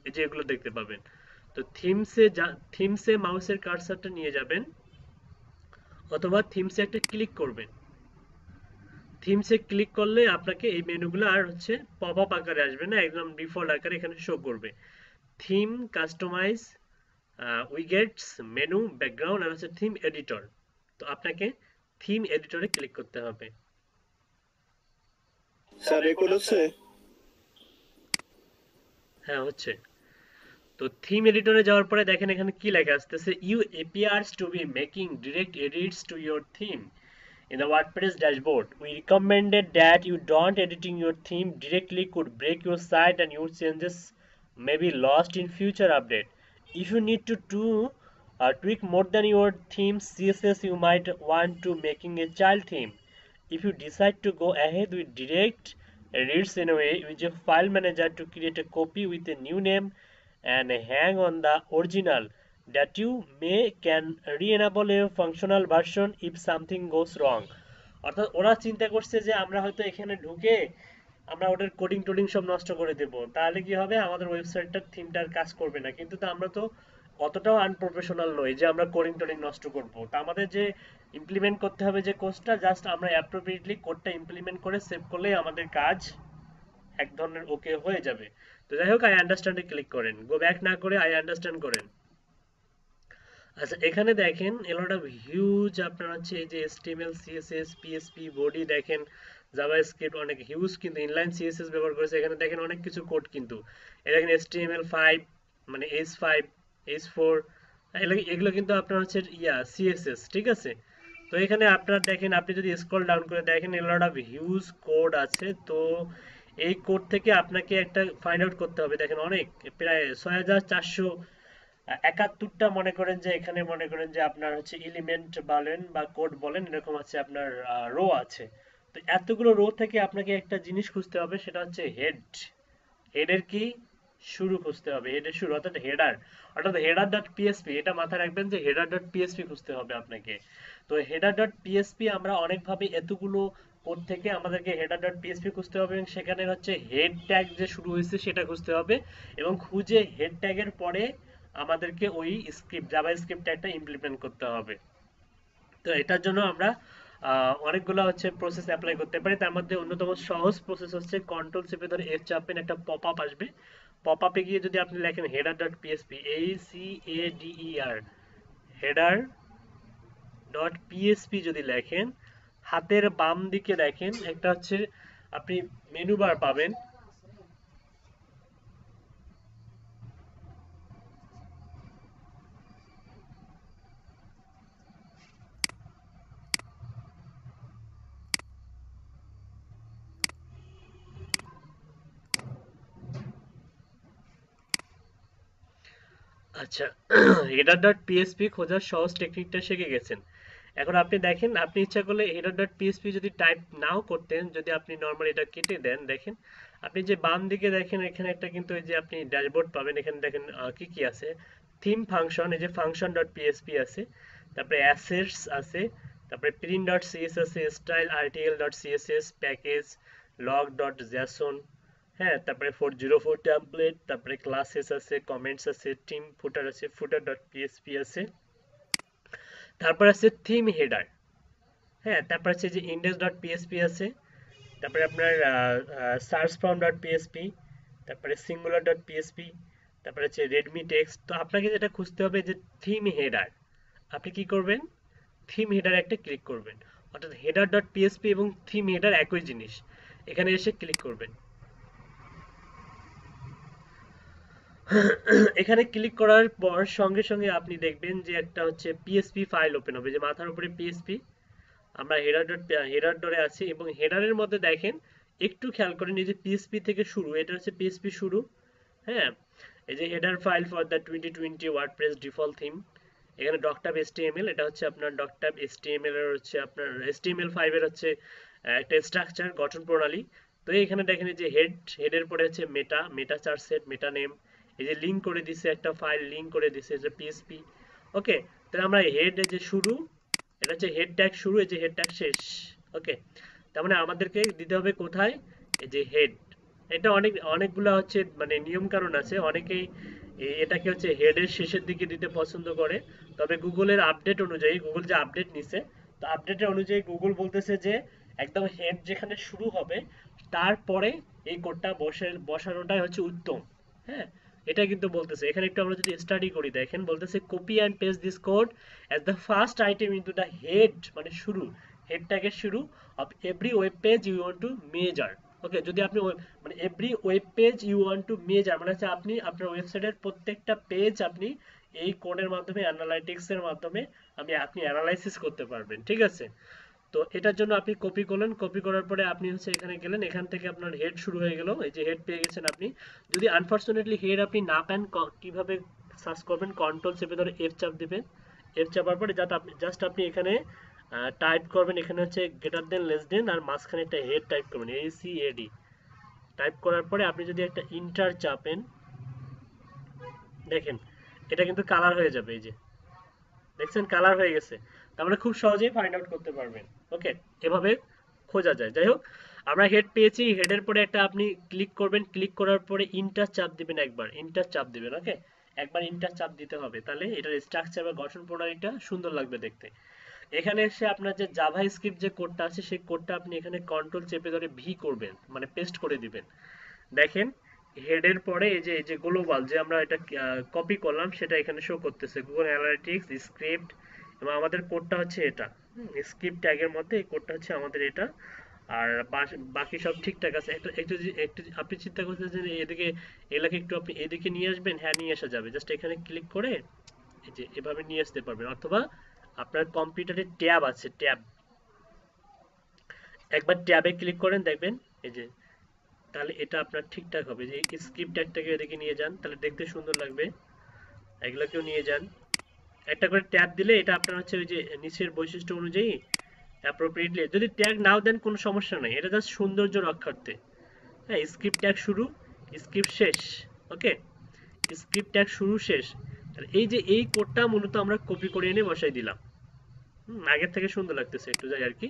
এই যে এগুলো দেখতে পাবেন। তো থিমসে মাউসের কার্সারটা নিয়ে যাবেন অথবা থিমসে একটা ক্লিক করবেন। থিমসে ক্লিক করলে আপনাকে এই মেনুগুলো আর হচ্ছে পপ আপ আকারে আসবে না, একদম ডিফল্ট আকারে এখানে শো করবে। থিম, কাস্টমাইজ, উইগেটস, মেনু, ব্যাকগ্রাউন্ড আর হচ্ছে থিম এডিটর। তো আপনাকে থিম এডিটরে ক্লিক করতে হবে। স্যার রেকর্ড হচ্ছে? হ্যাঁ, হচ্ছে। তো থিম এডিটরে যাওয়ার পরে দেখেন এখানে কি লেখা আসতেছে, you appears to be making direct edits to your theme in the WordPress dashboard. We recommended that you don't editing your theme directly could break your site and your changes may be lost in future update. If you need to do tweak more than your theme CSS, you might want to making a child theme. If you decide to go ahead with direct edits anyway, use a file manager to create a copy with a new name and hang on the original that you may can re-enable a functional version if something goes wrong. অর্থাৎ ওরা চিন্তা করছে যে আমরা হয়তো এখানে ঢুকে আমরা ওটার কোডিং টোডিং সব নষ্ট করে দেব, তাহলে কি হবে, আমাদের ওয়েবসাইটটার থিমটার কাজ করবে না। কিন্তু তো আমরা তো অতটাও আনপ্রফেশনাল নই যে আমরা কোডিং টোডিং নষ্ট করব। তা আমাদের যে ইমপ্লিমেন্ট করতে হবে যে কোডটা, জাস্ট আমরা অ্যাপ্রোপ্রিয়েটলি কোডটা ইমপ্লিমেন্ট করে সেভ করলেই আমাদের কাজ এক ধরনের ওকে হয়ে যাবে। তো যাই হোক, আই আন্ডারস্ট্যান্ডে ক্লিক করেন, গো ব্যাক না করে আই আন্ডারস্ট্যান্ড করেন। আচ্ছা, এখানে দেখেন এলট অফ হিউজ আপনার হচ্ছে এই যে HTML, CSS, PHP, বডি দেখেন, জাভাস্ক্রিপ্ট অনেক হিউজ কিন্তু ইনলাইন CSS ব্যবহার করেছে। এখানে দেখেন অনেক কিছু কোড কিন্তু, এই দেখেন HTML5 মানে H5, H4, এগুলো কিন্তু আপনার হচ্ছে CSS, ঠিক আছে। তো এখানে আপনার দেখেন, আপনি যদি স্ক্রল ডাউন করে দেখেন এলট অফ হিউজ কোড আছে। তো এই কোড থেকে আপনাকে একটা ফাইন্ড আউট করতে হবে। দেখেন অনেক, প্রায় 6471টা মনে করেন যে এখানে মনে করেন যে আপনার হচ্ছে এলিমেন্ট বলেন বা কোড বলেন, এরকম আছে আপনার রো আছে। তো এতগুলো রো থেকে আপনাকে একটা জিনিস খুঁজতে হবে, সেটা হচ্ছে হেডের কি শুরু খুঁজতে হবে, হেডের শুরু অর্থাৎ হেডার ডট পিএসপি। এটা মাথায় রাখবেন যে হেডার ডট পিএসপি খুঁজতে হবে আপনাকে। তো হেডার ডট পিএসপি আমরা অনেকভাবে এতগুলো কোড থেকে আমাদেরকে হেডার ডট পিএসপি খুঁজতে হবে এবং সেখানে হচ্ছে হেড ট্যাগ যে শুরু হয়েছে সেটা খুঁজতে হবে এবং খুঁজে হেড ট্যাগের পরে আমাদেরকে ওই জাভা স্ক্রিপ্ট একটা ইমপ্লিমেন্ট করতে হবে। তো এটার জন্য আমরা অনেকগুলো হচ্ছে প্রসেস অ্যাপ্লাই করতে পারি। তার মধ্যে অন্যতম সহজ প্রসেস হচ্ছে কন্ট্রোল চেপে ধরে এফ চাপবেন, একটা পপ আপ আসবে। পপ আপে গিয়ে যদি আপনি লেখেন header dot PSP, HEADER, header dot PSP যদি লেখেন, হাতের বাম দিকে দেখেন একটা হচ্ছে আপনি মেনু বার পাবেন। আচ্ছা, হেডার ডট পিএসপি খোঁজার সহজ টেকনিকটা শিখে গেছেন। এখন আপনি দেখেন, আপনি ইচ্ছা করলে হেডার ডট পিএসপি যদি টাইপ নাও করতেন, যদি আপনি নর্মালি এটা কেটে দেন, দেখেন আপনি যে বাম দিকে দেখেন এখানে একটা কিন্তু এই যে আপনি ড্যাশবোর্ড পাবেন। এখানে দেখেন কি কি আছে, থিম ফাংশন, এই যে ফাংশন ডট পিএসপি আছে, তারপরে অ্যাসেটস আছে, তারপরে প্রিন্ট ডট সিএস আছে, style RTL dot CSS, package, log dot Jason, হ্যাঁ, তারপরে 404 টেমপ্লেট, তারপরে ক্লাসেস আছে, কমেন্টস আছে, টিম ফুটার আছে, ফুটার ডট পিএসপি আছে, তারপর আছে থিম হেডার, হ্যাঁ, তারপর আছে যে ইন্ডেক্স ডট পিএসপি আছে, তারপরে আপনার সার্চ ফর্ম ডট পিএসপি, তারপরে সিঙ্গুলার ডট পিএসপি, তারপরে হচ্ছে রেডমি টেক্সট। তো আপনাকে যেটা খুঁজতে হবে যে থিম হেডার, আপনি কি করবেন, থিম হেডার একটা ক্লিক করবেন, অর্থাৎ হেডার ডট পিএসপি এবং থিম হেডার একই জিনিস, এখানে এসে ক্লিক করবেন। এখানে ক্লিক করার পর সঙ্গে সঙ্গে আপনি দেখবেন যে একটা হচ্ছে পিএসপি ফাইল ওপেন হবে, যে মাথার উপরে পিএসপি, আমরা হেডার ডটে আছি এবং হেডারের মধ্যে দেখেন একটু খেয়াল করেন এই যে পিএসপি থেকে শুরু, এটা হচ্ছে পিএসপি শুরু, হ্যাঁ, এই যে header file for the 2020 WordPress default theme, এখানে ডকটাপ HTML, এটা হচ্ছে আপনার ডকটাপ HTML এর হচ্ছে আপনার HTML5 এর হচ্ছে একটা স্ট্রাকচার গঠন প্রণালী। তো এখানে দেখেন এই যে হেডের পরে হচ্ছে মেটা চার্জ সেট, মেটা নেম, এই যে লিঙ্ক করে দিছে একটা ফাইল, লিঙ্ক করে দিছে যে পিএসপি। ওকে, তাহলে আমরা হেড যে শুরু, এটা হচ্ছে হেড ট্যাগ শুরু, এই যে হেড ট্যাগ শেষ। ওকে, তার মানে আমাদেরকে দিতে হবে কোথায়, এই যে হেড। এটা অনেকগুলা হচ্ছে মানে নিয়ম কানুন আছে, অনেকেই এটাকে হচ্ছে হেডের শেষের দিকে দিতে পছন্দ করে। তবে গুগলের আপডেট অনুযায়ী, গুগল যে আপডেট নিছে, তো আপডেটের অনুযায়ী গুগল বলতেছে যে একদম হেড যেখানে শুরু হবে তারপরে এই কোডটা বসানোটাই হচ্ছে উত্তম। হ্যাঁ, এটা কিন্তু বলতেছে এখানে একটু আমরা যদি স্টাডি করি, দেখেন বলতেছে copy and paste this code as the first item into the head, মানে শুরু, হেড ট্যাগের শুরু of every web page you want to measure. Okay, যদি আপনি মানে every web page you want to measure মানে হচ্ছে আপনি আপনার ওয়েবসাইটের প্রত্যেকটা পেজ আপনি এই কোডের মাধ্যমে, অ্যানালাইটিক্স এর মাধ্যমে আপনি অ্যানালাইসিস করতে পারবেন। ঠিক আছে, তো এটার জন্য আপনি কপি করলেন, কপি করার পরে আপনি হচ্ছে এখানে গেলেন, এখান থেকে আপনার হেড শুরু হয়ে গেল, এই যে হেড পেয়ে গেছেন আপনি। যদি আনফরচুনেটলি হেড আপনি না পান, কিভাবে সার্চ করবেন, কন্ট্রোল চেপে ধরে এফ চাপ দিবেন। এফ চাপার পরে জাস্ট আপনি এখানে টাইপ করবেন, এখানে হচ্ছে গ্রেটার দেন লেস দেন আর মাঝখানে একটা হেড টাইপ করবেন, ACAD টাইপ করার পরে আপনি যদি একটা ইন্টার চাপেন, দেখেন এটা কিন্তু কালার হয়ে যাবে, এই যে দেখছেন কালার হয়ে গেছে। তার মানে খুব সহজেই ফাইন্ড আউট করতে পারবেন। ওকে, এভাবে খোঁজা যায়। যাই হোক, আমরা হেড পেয়েছি, হেডের পরে একটা আপনি ক্লিক করবেন, ক্লিক করার পরে ইন্টার চাপ দিবেন, একবার ইন্টার চাপ দিবেন। ওকে, একবার ইন্টার চাপ দিতে হবে, তাহলে এটার স্ট্রাকচার বা গঠন প্রণালীটা সুন্দর লাগবে দেখতে। এখানে এসে আপনার যে জাভা স্ক্রিপ্ট যে কোডটা আছে সেই কোডটা আপনি এখানে কন্ট্রোল চেপে ধরে ভি করবেন, মানে পেস্ট করে দিবেন। দেখেন হেডের পরে এই যে গ্লোবাল যে আমরা এটা কপি করলাম সেটা এখানে শো করতেছে, গুগল অ্যানালিটিক্স স্ক্রিপ্ট, এবং আমাদের কোডটা হচ্ছে এটা। স্ক্রিপ্ট ট্যাগের মধ্যে এই কোডটা হচ্ছে আমাদের এটা। আর বাকি সব ঠিকঠাক আছে। একটু আপনি চিন্তা করতেছেন যে এদিকে, এগুলাকে একটু আপনি এদিকে নিয়ে আসবেন, হ্যাঁ নিয়ে আসা যাবে, জাস্ট এখানে ক্লিক করে এই যে এভাবে নিয়ে আসতে পারবেন। অথবা আপনার কম্পিউটারে ট্যাব আছে, ট্যাব, একবার ট্যাবে ক্লিক করেন, দেখবেন এই যে, তাহলে এটা আপনার ঠিকঠাক হবে। যে স্ক্রিপ্ট ট্যাগটাকে এদিকে নিয়ে যান, তাহলে দেখতে সুন্দর লাগবে। এগুলোকেও নিয়ে যান, একটা করে ট্যাব দিলে এটা আপনার হচ্ছে ওই যে নিচের বৈশিষ্ট্য অনুযায়ী অ্যাপ্রোপ্রিয়েটলি, যদি ট্যাগ নাও দেন কোনো সমস্যা নাই, এটা জাস্ট সৌন্দর্য রক্ষার্থে। হ্যাঁ, স্ক্রিপ্ট ট্যাগ শুরু, স্ক্রিপ্ট শেষ। ওকে, স্ক্রিপ্ট ট্যাগ শুরু শেষ। তাহলে এই যে এই কোডটা মূলত আমরা কপি করে এনে বসাই দিলাম। আগের থেকে সুন্দর লাগতেছে একটু, যাই আর কি।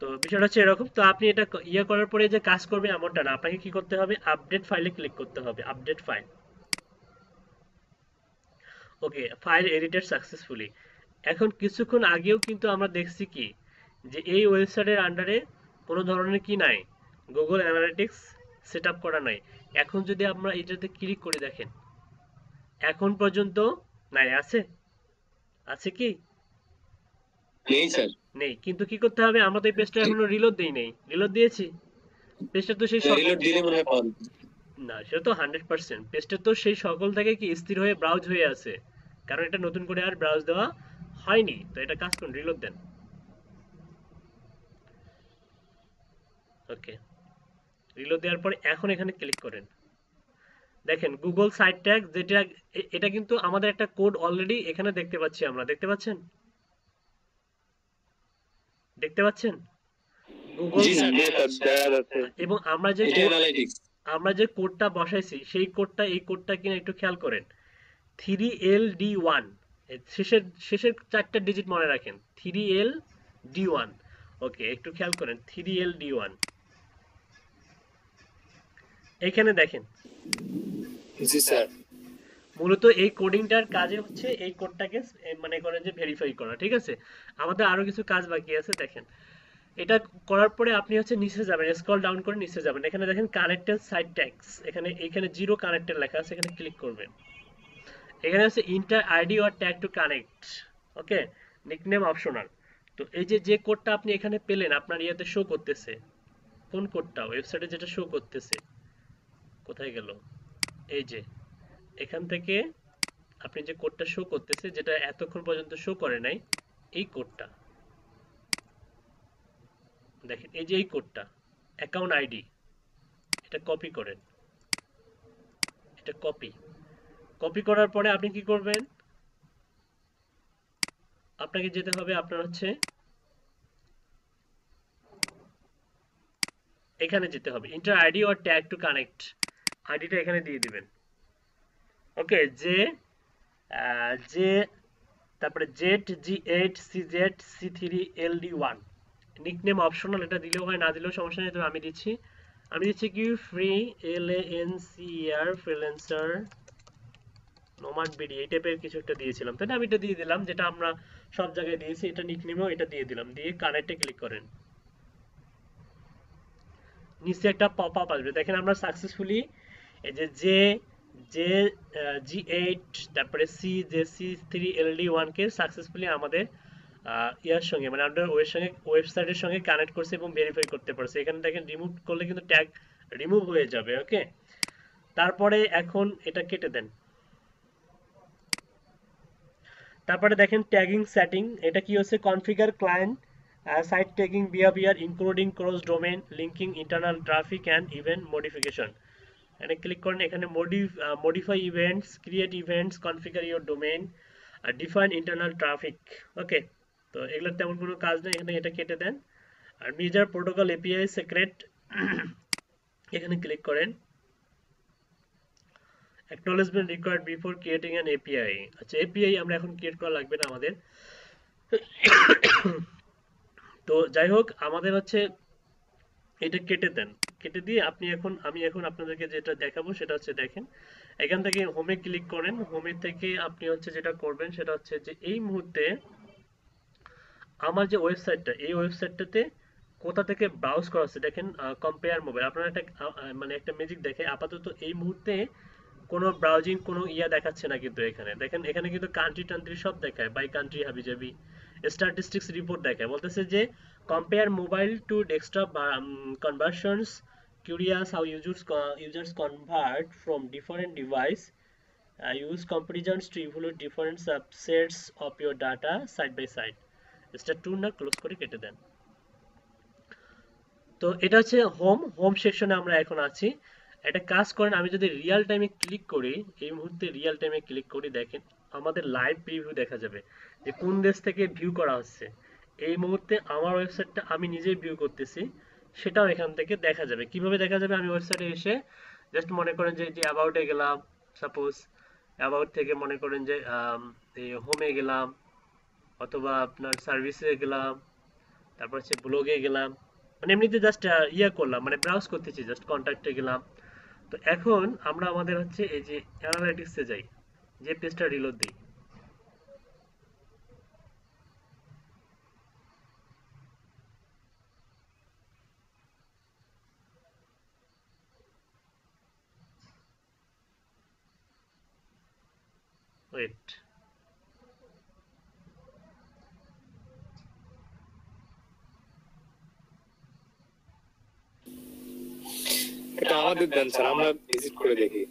তো বিষয়টা হচ্ছে এরকম। তো আপনি এটা ইয়ে করার পরে যে কাজ করবে এমনটা না, আপনাকে কি করতে হবে, আপডেট ফাইলে ক্লিক করতে হবে, আপডেট ফাইল। ওকে, ফাইল এডিটেড সাকসেসফুলি। এখন কিছুক্ষণ আগেও কিন্তু আমরা দেখছি কি, যে এই ওয়েবসাইটের আন্ডারে কোনো ধরনের কি নাই, গুগল অ্যানালিটিক্স সেট আপ করা নাই। এখন যদি আমরা এটাতে ক্লিক করে দেখেন, এখন পর্যন্ত নাই, আছে? আছে কি? নেই স্যার। নেই। কিন্তু কি করতে হবে, আমরা তো এই পেজটা এখনো রিলোড দেই নাই, রিলোড দিয়েছি? পেজটা তো সেই রিলোড দিলে মনে হয় পাওয়া যাবে। না, সেটা তো 100%, পেজটা তো সেই সকল থেকে কি স্থির হয়ে ব্রাউজ হয়ে আছে, কারণ এটা নতুন করে আর ব্রাউজ দেওয়া হয়নি। তো এটা কাজ করুন, রিলোড দেন। ওকে, রিলোড দেওয়ার পরে এখন এখানে ক্লিক করেন, দেখেন গুগল সাইট ট্যাগ যেটা, এটা কিন্তু আমাদের একটা কোড অলরেডি এখানে দেখতে পাচ্ছি আমরা, দেখতে পাচ্ছেন? দেখতে পাচ্ছেন গুগল, জি স্যার, দেখা যাচ্ছে। এবং এটা অ্যানালাইটিক্স। আমরা যে কোডটা বসাইছি সেই কোডটা, এই কোডটা কিনা একটু খেয়াল করেন, 3LD1, শেষের শেষের চারটা ডিজিট মনে রাখেন, 3LD1। ওকে, একটু খেয়াল করেন, 3LD1 এখানে দেখেন। জি স্যার। মূলত এই কোডিংটার কাজে হচ্ছে এই কোডটাকে মনে করেন যে ভেরিফাই করা। ঠিক আছে, আমাদের আরো কিছু কাজ বাকি আছে। দেখেন এটা করার পরে আপনি হচ্ছে নিচে যাবেন, স্ক্রল ডাউন করে নিচে যাবেন, এখানে দেখেন কানেক্টেড সাইট ট্যাগস, এখানে জিরো কানেক্টেড লেখা আছে, এখানে ক্লিক করবেন। এখানে আছে inter ID or tag to connect. Okay, nickname optional. তো এই যে যে কোডটা আপনি এখানে পেলেন আপনার ইয়েতে শো করতেছে, কোন কোডটা ওয়েবসাইটে যেটা শো করতেছে, কোথায় গেল, এই যে এখান থেকে আপনি যে কোডটা শো করতেছে, যেটা এতক্ষণ পর্যন্ত শো করে নাই, এই কোডটা দেখেন, এই যে এই কোডটা অ্যাকাউন্ট আইডি, এটা কপি করেন, এটা কপি, কপি করার পরে আপনি কি করবেন, আপনাকে যেতে হবে আপনার হচ্ছে এখানে যেতে হবে, inter ID or tag to connect, আইডিটা এখানে দিয়ে দিবেন। ওকে, যে যে তারপরে ZG8C3LD1 নিকনেম অপশনাল, এটা দিলেও হয় না দিলেও সমস্যা নেই, তবে আমি দিচ্ছি কি free LANCER freelancer nomad BD এই টাইপের কিছু একটা দিয়েছিলাম, তাই না? আমি এটা দিয়ে দিলাম, যেটা আমরা সব জায়গায় দিয়েছি, এটা নিকনেমেও এটা দিয়ে দিলাম, দিয়ে কানেক্টে ক্লিক করেন। নিচে একটা পপ আপ আসবে, দেখেন আমরা সাকসেসফুলি এই যে যে G8 তারপরে JC3LD1 কে সাকসেসফুলি আমাদের ইয়ার সঙ্গে মানে আমাদের ওয়েবসাইটের সঙ্গে কানেক্ট করছে এবং ভেরিফাই করতে পারছে। এখানে দেখেন রিমুভ করলে কিন্তু ট্যাগ রিমুভ হয়ে যাবে। ওকে, তারপরে এখন এটা কেটে দেন। তারপরে দেখেন ট্যাগিং সেটিং, এটা কি হচ্ছে configure client site tagging behaviour including cross domain linking internal traffic and event modification. এখানে ক্লিক করেন, এখানে modify events, create events, configure your domain, define internal traffic. Okay, তো এগুলোর তেমন কোনো কাজ নেই, এখানে এটা কেটে দেন। আর মেজার প্রোটোকল এপিআই সিক্রেট এখানে ক্লিক করেন। acknowledgement required before creating an API। আচ্ছা, API আমরা এখন ক্রিয়েট করা লাগবে না আমাদের। তো যাই হোক, আমাদের হচ্ছে এটা কেটে দেন, কেটে দিয়ে আমি এখন আপনাদেরকে যেটা দেখাবো সেটা হচ্ছে দেখেন, এখান থেকে হোমে ক্লিক করেন। হোমে থেকে আপনি হচ্ছে যেটা করবেন সেটা হচ্ছে যে এই মুহূর্তে আমার যে ওয়েবসাইটটা, এই ওয়েবসাইটটাতে কোথা থেকে ব্রাউজ করা হচ্ছে দেখেন, কম্পেয়ার মোবাইল, আপনারা একটা মানে একটা ম্যাজিক দেখে আপাতত এই মুহূর্তে কোনো ব্রাউজিং কোনো ইয়া দেখাচ্ছে না, কিন্তু এখানে দেখেন, এখানে কিন্তু কান্ট্রি টান্ট্রি সব দেখায়, বাই কান্ট্রি হাবিজাবি স্ট্যাটিস্টিক্স রিপোর্ট দেখায়, বলতেছে যে compare mobile two desktop conversions, curious how users convert from different device, use comparisons to evaluate different subsets of your data side by side। এটা টু না ক্লোজ করে কেটে দেন। তো এটা হচ্ছে হোম সেকশনে আমরা এখন আছি। একটা কাজ করেন, আমি যদি রিয়েল টাইমে ক্লিক করি, এই মুহূর্তে রিয়েল টাইমে ক্লিক করি, দেখেন আমাদের লাইভ প্রিভিউ দেখা যাবে যে কোন দেশ থেকে ভিউ করা হচ্ছে। এই মুহূর্তে আমার ওয়েবসাইটটা আমি নিজেই ভিউ করতেছি, সেটাও এখান থেকে দেখা যাবে। কিভাবে দেখা যাবে, আমি ওয়েবসাইটে এসে জাস্ট মনে করেন যে অ্যাবাউটে গেলাম, সাপোজ অ্যাবাউট থেকে মনে করেন যে হোমে গেলাম, অথবা আপনার সার্ভিসে গেলাম, তারপর হচ্ছে ব্লগে গেলাম, মানে এমনিতে জাস্ট ইয়া করলাম, মানে ব্রাউজ করতেছি, জাস্ট কন্ট্যাক্টে গেলাম। তো এখন আমরা আমাদের হচ্ছে এই যে অ্যানালাইটিক্সে যাই, যে পেজটা রিলোড দিই, ওয়েট, এটা আমাদের দেন স্যার, আমরা ভিজিট করে দেখি।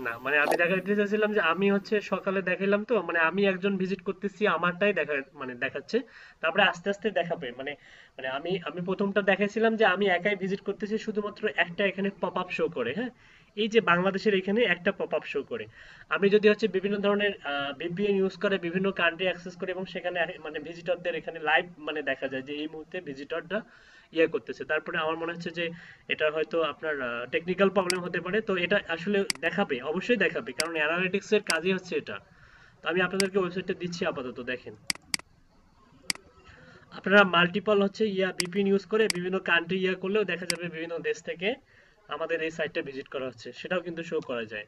না মানে আমি দেখাইতে চাইছিলাম যে আমি হচ্ছে সকালে দেখাইলাম, তো মানে আমি একজন ভিজিট করতেছি, আমারটাই মানে দেখাচ্ছে, তারপরে আস্তে আস্তে দেখাবে, মানে মানে আমি প্রথমটা দেখাইছিলাম যে আমি একাই ভিজিট করতেছি, শুধুমাত্র একটা এখানে পপ আপ শো করে। হ্যাঁ, এই যে বাংলাদেশের এখানে একটা পপ আপ শো করে। আমি যদি হচ্ছে বিভিন্ন ধরনের VPN ইউজ করে বিভিন্ন কান্ট্রি অ্যাক্সেস করে এবং সেখানে মানে ভিজিটরদের এখানে লাইভ মানে দেখা যায় যে এই মুহূর্তে ভিজিটরটা ইয়ে করতেছে, তারপরে আমার মনে হচ্ছে যে এটা হয়তো আপনার টেকনিক্যাল প্রবলেম হতে পারে। তো এটা আসলে দেখাবে, অবশ্যই দেখাবে, কারণ অ্যানালিটিক্স এর কাজই হচ্ছে এটা। তো আমি আপনাদেরকে ওয়েবসাইটটা দিচ্ছি আপাতত, দেখেন আপনারা মাল্টিপল হচ্ছে VPN ইউজ করে বিভিন্ন কান্ট্রি করলেও দেখা যাবে বিভিন্ন দেশ থেকে আমাদের এই সাইটটা ভিজিট করা হচ্ছে, সেটাও কিন্তু শো করা যায়।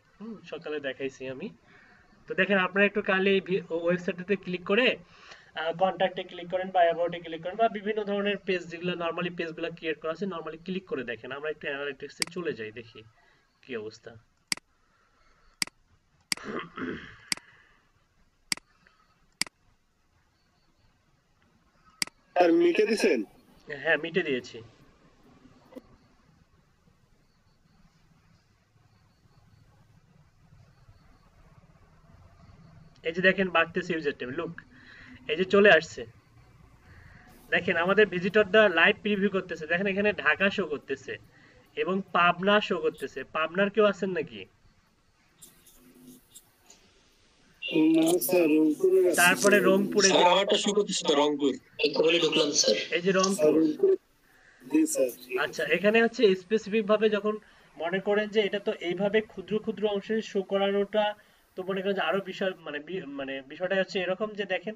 সকালে দেখাইছি আমি। তো দেখেন আপনারা একটু কাইন্ডলি ওয়েবসাইটটাতে ক্লিক করে কন্ট্যাক্টে ক্লিক করেন বা অ্যাবাউটে ক্লিক করেন বা বিভিন্ন ধরনের পেজ যেগুলো নরমালি পেজগুলো ক্রিয়েট করা আছে নরমালি ক্লিক করে দেখেন। আমরা একটু অ্যানালিটিক্সে চলে যাই, দেখি কি অবস্থা। স্যার মিটে দিছেন? হ্যাঁ, মিটে দিয়েছি। এই যে দেখেন বাড়তেছে ইউজার টাইম, লুক এই যে চলে আসছে, দেখেন আমাদের ভিজিটররা লাইভ প্রিভিউ করতেছে, দেখেন এখানে ঢাকা শো করতেছে এবং পাবনা শো করতেছে। পাবনার কেউ আছেন নাকি? তারপরে রংপুরে, আমারটা শো করতেছে তো রংপুর, একটু বলে ঢুকলাম স্যার। এই যে রংপুর, জি স্যার, ঠিক আচ্ছা, আছে। এখানে হচ্ছে স্পেসিফিক ভাবে যখন মনে করেন যে এটা তো এইভাবে ক্ষুদ্র ক্ষুদ্র অংশে শো করানোটা, তো মনে করেন যে আরো বিষয় মানে মানে বিষয়টা হচ্ছে এরকম যে দেখেন,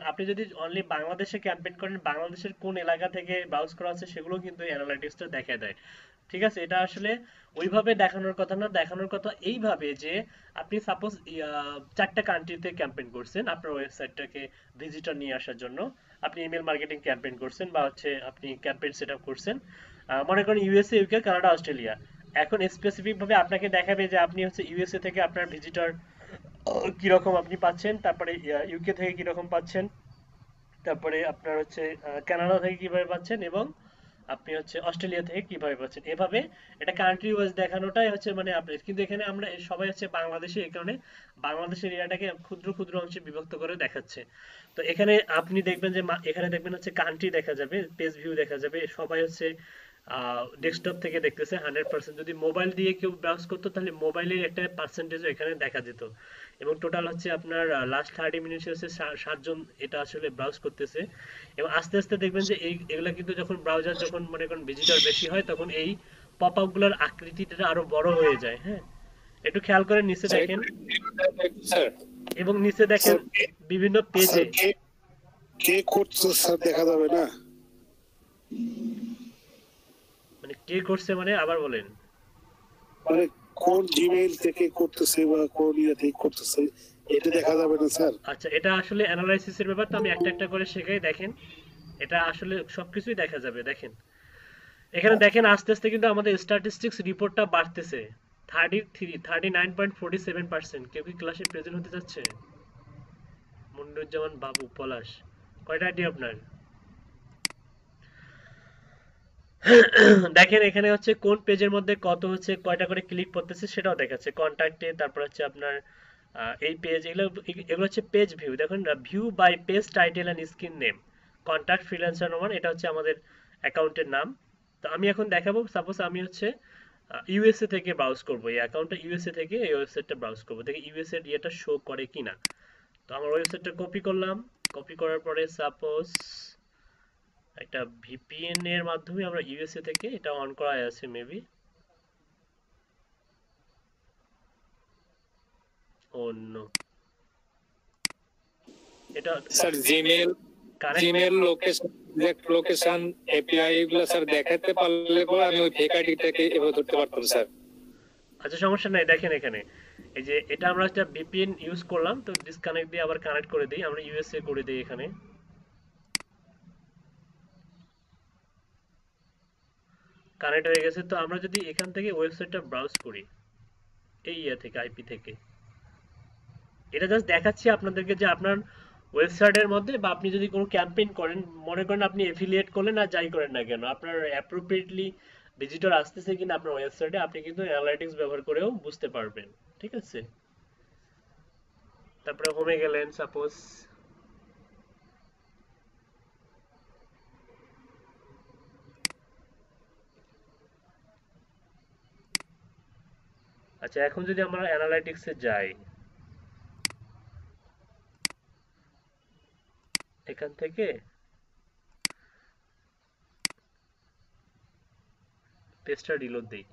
আপনি যদি অনলি বাংলাদেশে ক্যাম্পেইন করেন, বাংলাদেশের কোন এলাকা থেকে ব্রাউজ করা হচ্ছে সেগুলো কিন্তু অ্যানালাইটিক্সটা দেখা দেয়। ঠিক আছে, এটা আসলে ওইভাবে দেখানোর কথা না, দেখানোর কথা এইভাবে যে আপনি সাপোজ 4টা কান্ট্রিতে ক্যাম্পেইন করছেন আপনার ওয়েবসাইটটাকে ভিজিটর নিয়ে আসার জন্য, আপনি ইমেল মার্কেটিং ক্যাম্পেইন করছেন বা হচ্ছে আপনি ক্যাম্পেইন সেট আপ করছেন, মনে করেন ইউএসএ, ইউকে, কানাডা, অস্ট্রেলিয়া। এখন স্পেসিফিক ভাবে আপনাকে দেখাবে যে আপনি হচ্ছে ইউএসএ থেকে আপনার ভিজিটর কিরকম আপনি পাচ্ছেন, তারপরে ইউকে থেকে কিরকম পাচ্ছেন, তারপরে আপনার হচ্ছে কানাডা থেকে কিভাবে পাচ্ছেন, এবং আপনি হচ্ছে অস্ট্রেলিয়া থেকে কিভাবে পাচ্ছেন। এভাবে এটা কান্ট্রি ওয়াইজ দেখানোটাই হচ্ছে মানে আপডেট, কিন্তু এখানে আমরা সবাই হচ্ছে বাংলাদেশে, এই কারণে বাংলাদেশের এরিয়াটাকে ক্ষুদ্র ক্ষুদ্র অংশে বিভক্ত করে দেখাচ্ছে। তো এখানে আপনি দেখবেন যে এখানে দেখবেন হচ্ছে কান্ট্রি দেখা যাবে, পেজ ভিউ দেখা যাবে, সবাই হচ্ছে ডেস্কটপ থেকে দেখতেছে 100%। যদি মোবাইল দিয়ে কেউ ব্রাউজ করতো তাহলে মোবাইলের একটা পার্সেন্টেজও এখানে দেখা যেত। এবং টোটাল হচ্ছে আপনার লাস্ট 30 মিনিটে হচ্ছে 7 জন এটা আসলে ব্রাউজ করতেছে। এবং আস্তে আস্তে দেখবেন যে এগুলা কিন্তু যখন ব্রাউজার, যখন মনে করেন ভিজিটর বেশি হয়, তখন এই পপ আপ গুলোর আকৃতিটা আরো বড় হয়ে যায়। হ্যাঁ, একটু খেয়াল করে নিচে স্যার দেখেন, স্যার এবং নিচে দেখেন স্যার বিভিন্ন স্যার পেজে। কে কে করছে স্যার দেখা যাবে না? মানে কে করছে মানে আবার বলেন। মানে কোন জিমেইল থেকে করতেছে বা কোন ইয়ে থেকে করতেছে, এটা দেখা যাবে না স্যার? আচ্ছা, এটা আসলে অ্যানালাইসিসের ব্যাপার, তো আমি একটা একটা করে শেখাই, দেখেন। এটা আসলে সবকিছুই দেখা যাবে, দেখেন। এখানে দেখেন আস্তে আস্তে কিন্তু আমাদের স্ট্যাটিস্টিক্স রিপোর্টটা বাড়তেছে। 39.47%। কেউ কি ক্লাসে প্রেজেন্ট হতে যাচ্ছে? মনিরুজ্জামান বাবু পলাশ, কয়টা আইডি আপনার? দেখেন এখানে হচ্ছে কোন পেজের মধ্যে কত হচ্ছে কয়টা করে ক্লিক করতেছে সেটাও দেখাচ্ছে কন্টাক্টে। তারপর হচ্ছে আপনার এই পেজ, এগুলো এগুলো হচ্ছে পেজ ভিউ। দেখুন, view by page title and screen name, contact freelancer Noman, এটা হচ্ছে আমাদের অ্যাকাউন্টের নাম। তো আমি এখন দেখাবো, সাপোজ আমি হচ্ছে ইউএসএ থেকে ব্রাউজ করবো, এই অ্যাকাউন্টটা ইউএসএ থেকে এই ওয়েবসাইটটা ব্রাউজ করবো, দেখি ইউএসএ এর ইয়েটা শো করে কিনা। তো আমার ওয়েবসাইটটা কপি করলাম, কপি করার পরে সাপোজ একটা ভিপিএন এর মাধ্যমে আমরা ইউএসএ থেকে, এটা অন করা আছে মেবি, অন্য এটা sir Gmail connect. Gmail location, location, API এগুলো স্যার দেখাতে পারলে পরে আমি ওই ফেক আইডিটাকে এভাবে ধরতে পারতাম স্যার। আচ্ছা, সমস্যা নাই, দেখেন এখানে এই যে এটা আমরা একটা ভিপিএন ইউজ করলাম, তো ডিসকানেক্ট দিয়ে আবার কানেক্ট করে দিই, আমরা ইউএসএ করে দিই, এখানে কানেক্ট হয়ে গেছে। তো আমরা যদি এখান থেকে ওয়েবসাইটটা ব্রাউজ করি এই ইয়ে থেকে, আইপি থেকে, এটা জাস্ট দেখাচ্ছি আপনাদেরকে যে আপনার ওয়েবসাইটের মধ্যে, বা আপনি যদি কোনো ক্যাম্পেইন করেন, মনে করেন আপনি এফিলিয়েট করলেন আর যাই করেন না কেন, আপনার অ্যাপ্রোপ্রিয়েটলি ভিজিটর আসতেছে কিনা আপনার ওয়েবসাইটে, আপনি কিন্তু অ্যানালাইটিক্স ব্যবহার করেও বুঝতে পারবেন। ঠিক আছে, তারপরে হোমে গেলেন সাপোজ, আচ্ছা এখন যদি আমরা অ্যানালাইটিক্সে যাই, এখান থেকে পেজটা রিলোড দিই,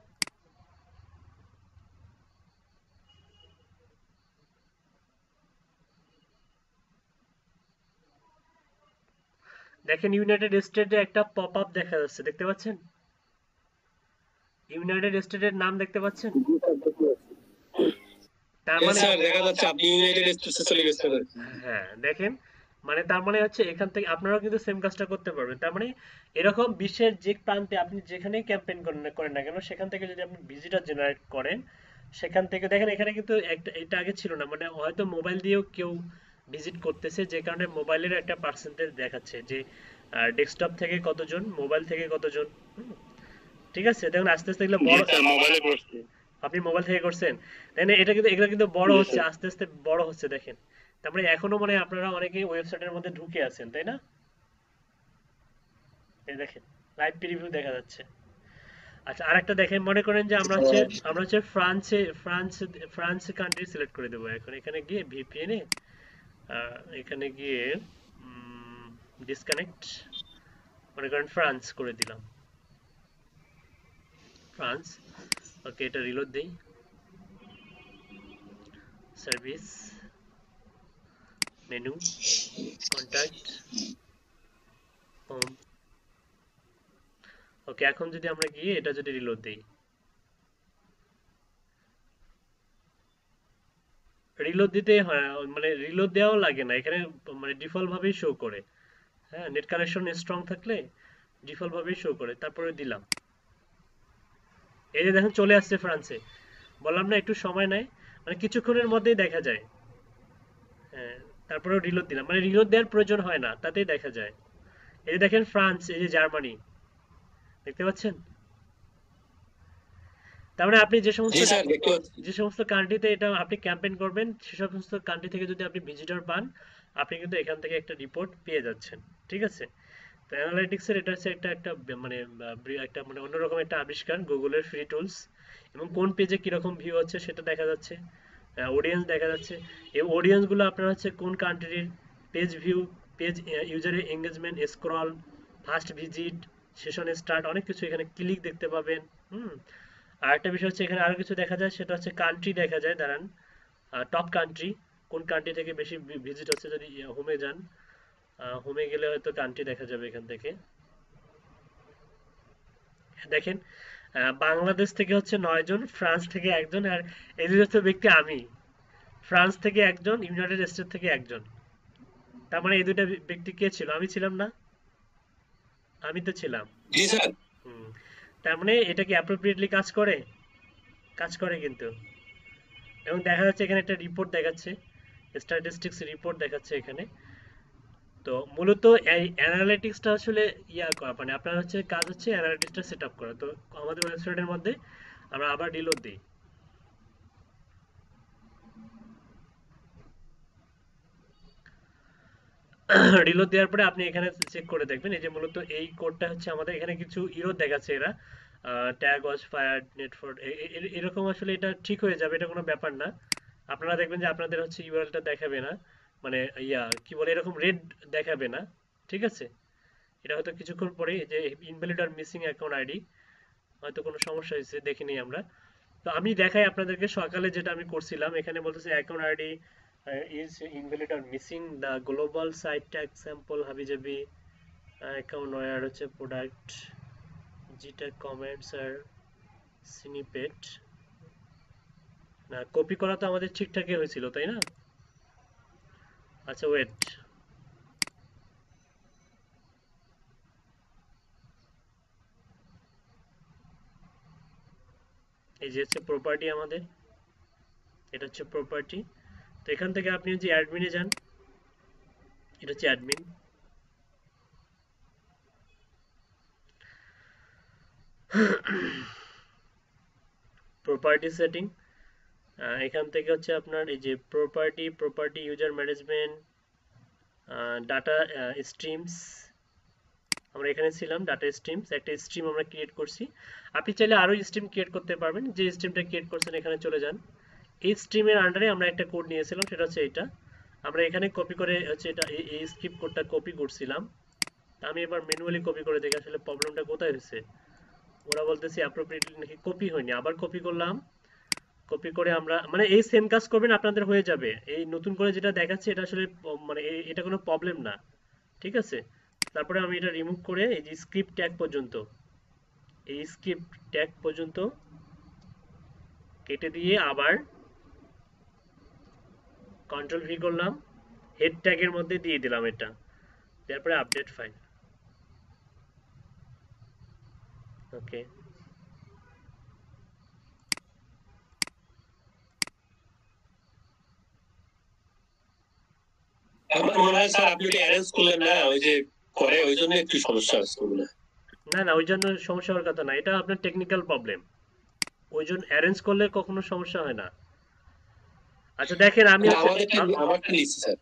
দেখেন ইউনাইটেড স্টেটে একটা পপ আপ দেখা যাচ্ছে, দেখতে পাচ্ছেন? ইউনাইটেড স্টেটের নাম দেখতে পাচ্ছেন? তার মানে স্যার দেখা যাচ্ছে আপনি ইউনাইটেড স্টেটসে চলে গেছেন। হ্যাঁ দেখেন, মানে তার মানে হচ্ছে এখান থেকে আপনারাও কিন্তু সেম কাজটা করতে পারবেন। তার মানে এরকম বিশ্বের যে প্রান্তে আপনি যেখানে ক্যাম্পেইন করেন না কেন, সেখান থেকে যদি আপনি ভিজিটর জেনারেট করেন, সেখান থেকে দেখেন এখানে কিন্তু একটা, এটা আগে ছিল না, মানে হয়তো মোবাইল দিয়েও কেউ ভিজিট করতেছে, যে কারণে মোবাইলের একটা পার্সেন্টেজ দেখাচ্ছে যে ডেস্কটপ থেকে কতজন, মোবাইল থেকে কতজন। ঠিক আছে, দেখুন আস্তে আস্তে এগুলো বড়, মোবাইলে করছি। আপনি মোবাইল থেকে করছেন, তাই না? এটা কিন্তু, এগুলো কিন্তু বড় হচ্ছে, আস্তে আস্তে বড় হচ্ছে, দেখেন। তারপরে এখনো মানে আপনারা অনেকেই ওয়েবসাইটের মধ্যে ঢুকে আছেন, তাই না? এই দেখেন লাইভ প্রিভিউ দেখা যাচ্ছে। আচ্ছা, আরেকটা দেখেন, মনে করেন যে আমরা হচ্ছে ফ্রান্স কান্ট্রি সিলেক্ট করে দেবো এখন, এখানে গিয়ে ভিপিএন এ এখানে গিয়ে ডিসকানেক্ট, মনে করেন ফ্রান্স করে দিলাম। ফ্রান্স। ওকে, এটা রিলোড দেই। Service, menu, contact, home. Okay, এখন যদি আমরা গিয়ে এটা যদি রিলোড দেই, রিলোড দিতে হয় মানে রিলোড দেওয়াও লাগে না, এখানে মানে ডিফল্ট ভাবেই শো করে। হ্যাঁ, নেট কানেকশন স্ট্রং থাকলে ডিফল্ট ভাবেই শো করে। তারপরে দিলাম, এই যে দেখেন চলে আসছে ফ্রান্সে। বললাম না একটু সময় নেয়, মানে কিছুক্ষণের মধ্যেই দেখা যায়। হ্যাঁ, তারপরেও রিলোড দিলাম, মানে রিলোড দেওয়ার প্রয়োজন হয় না, তাতেই দেখা যায়। এই যে দেখেন ফ্রান্স, এই যে জার্মানি, দেখতে পাচ্ছেন? তার মানে আপনি যে সমস্ত জি স্যার দেখতে পাচ্ছি। যে সমস্ত কান্ট্রিতে এটা আপনি ক্যাম্পেইন করবেন, সে সমস্ত কান্ট্রি থেকে যদি আপনি ভিজিটর পান, আপনি কিন্তু এখান থেকে একটা রিপোর্ট পেয়ে যাচ্ছেন। ঠিক আছে? তো অ্যানালাইটিক্সের এটা হচ্ছে একটা মানে একটা মানে অন্যরকম একটা আবিষ্কার, গুগলের ফ্রি টুলস। এবং কোন পেজে কিরকম ভিউ হচ্ছে সেটা দেখা যাচ্ছে, অডিয়েন্স দেখা যাচ্ছে। এই অডিয়েন্স গুলো আপনার হচ্ছে কোন কান্ট্রির, পেজ ভিউ, পেজ ইউজারের engagement, scroll, first visit, session start, অনেক কিছু এখানে ক্লিক দেখতে পাবেন। হুম। আর একটা বিষয় হচ্ছে এখানে আরো কিছু দেখা যায়, সেটা হচ্ছে কান্ট্রি দেখা যায়। দাঁড়ান, টপ কান্ট্রি, কোন কান্ট্রি থেকে বেশি ভিজিট হচ্ছে। যদি হোমে যান, হোমে গেলে হয়তো কান্ট্রি দেখা যাবে এখান থেকে। দেখেন, বাংলাদেশ থেকে হচ্ছে 9 জন, ফ্রান্স থেকে 1 জন, আর এই দুটো ব্যক্তি আমি। ফ্রান্স থেকে 1 জন, ইউনাইটেড স্টেট থেকে 1 জন। তার মানে এই দুটো ব্যক্তি কে ছিল? আমি ছিলাম না? আমি তো ছিলাম। জি স্যার। হুম। তার মানে এটা কি অ্যাপ্রোপ্রিয়েটলি কাজ করে? কাজ করে কিন্তু। এবং দেখা যাচ্ছে এখানে একটা রিপোর্ট দেখাচ্ছে, স্ট্যাটিস্টিক্স রিপোর্ট দেখাচ্ছে এখানে। তো মূলত এই অ্যানালিটিক্সটা আসলে করা, মানে আপনার হচ্ছে কাজ হচ্ছে অ্যানালিটিক্সটা সেট আপ করা। তো আমাদের ওয়েবসাইটের মধ্যে আমরা আবার রিলোড দিই। রিলোড দেওয়ার পরে আপনি এখানে চেক করে দেখবেন, এই যে মূলত এই কোডটা হচ্ছে আমাদের এখানে কিছু ইরর দেখাচ্ছে। এরা tag was fired, net for, এরকম। আসলে এটা ঠিক হয়ে যাবে, এটা কোনো ব্যাপার না। আপনারা দেখবেন যে আপনাদের হচ্ছে ইউআরএলটা দেখাবে না, মানে কি বলে, এরকম রেড দেখাবে না। ঠিক আছে? এটা হয়তো কিছুক্ষণ পরে এই যে ইনভ্যালিড আর মিসিং অ্যাকাউন্ট আইডি, হয়তো কোনো সমস্যা হয়েছে, দেখিনি আমরা। তো আমি দেখাই আপনাদেরকে সকালে যেটা আমি করছিলাম। এখানে বলতেছে account ID is invalid or missing, the global site tag sample হাবিজাবি অ্যাকাউন্ট ওয়্যার হচ্ছে প্রোডাক্ট জিট্যাগ কমেন্টস আর স্নিপেট। না, কপি করা তো আমাদের ঠিকঠাকই হয়েছিল, তাই না? আচ্ছা, ওয়েট, এই যে হচ্ছে প্রপার্টি আমাদের, এটা হচ্ছে প্রপার্টি। তো এখান থেকে আপনি যে অ্যাডমিনে যান, এটা হচ্ছে অ্যাডমিন। প্রপার্টি সেটিং, এখান থেকে হচ্ছে আপনার এই যে property user management, data streams, আমরা এখানে ছিলাম। ডাটা স্ট্রিমস, একটা স্ট্রিম আমরা ক্রিয়েট করছি। আপনি চাইলে আরো স্ট্রিম ক্রিয়েট করতে পারবেন। যে স্ট্রিমটা ক্রিয়েট করছেন এখানে চলে যান। এই স্ট্রিমের আন্ডারে আমরা একটা কোড নিয়েছিলাম, সেটা হচ্ছে এটা। আমরা এখানে কপি করে হচ্ছে এটা, এই স্ক্রিপ্ট কোডটা কপি করছিলাম। আমি এবার ম্যানুয়ালি কপি করে দেখি আসলে প্রবলেমটা কোথায় হয়েছে। ওরা বলতেছে অ্যাপ্রোপ্রিয়েটলি নাকি কপি হয়নি, আবার কপি করলাম। কপি করে আমরা মানে এই সেম কাজ করবেন, আপনাদের হয়ে যাবে। এই নতুন করে যেটা দেখাচ্ছে এটা আসলে মানে এটা কোনো প্রবলেম না। ঠিক আছে? তারপরে আমি এটা রিমুভ করে এই যে স্ক্রিপ্ট ট্যাগ পর্যন্ত, এই স্ক্রিপ্ট ট্যাগ পর্যন্ত কেটে দিয়ে আবার কন্ট্রোল ভি করলাম, হেড ট্যাগের মধ্যে দিয়ে দিলাম এটা। তারপরে আপডেট ফাইল। ওকে, আমার মনে হয় স্যার আপনি অ্যারেঞ্জ করলেন না, ওই যে করে ওই জন্য একটু সমস্যা হচ্ছে মনে হয়। না না, ওই জন্য সমস্যা হওয়ার কথা না, এটা আপনার টেকনিক্যাল প্রবলেম। ওই জন্য অ্যারেঞ্জ করলে কখনো সমস্যা হয় না। আচ্ছা দেখেন, আমি আমারটা নিচ্ছি স্যার।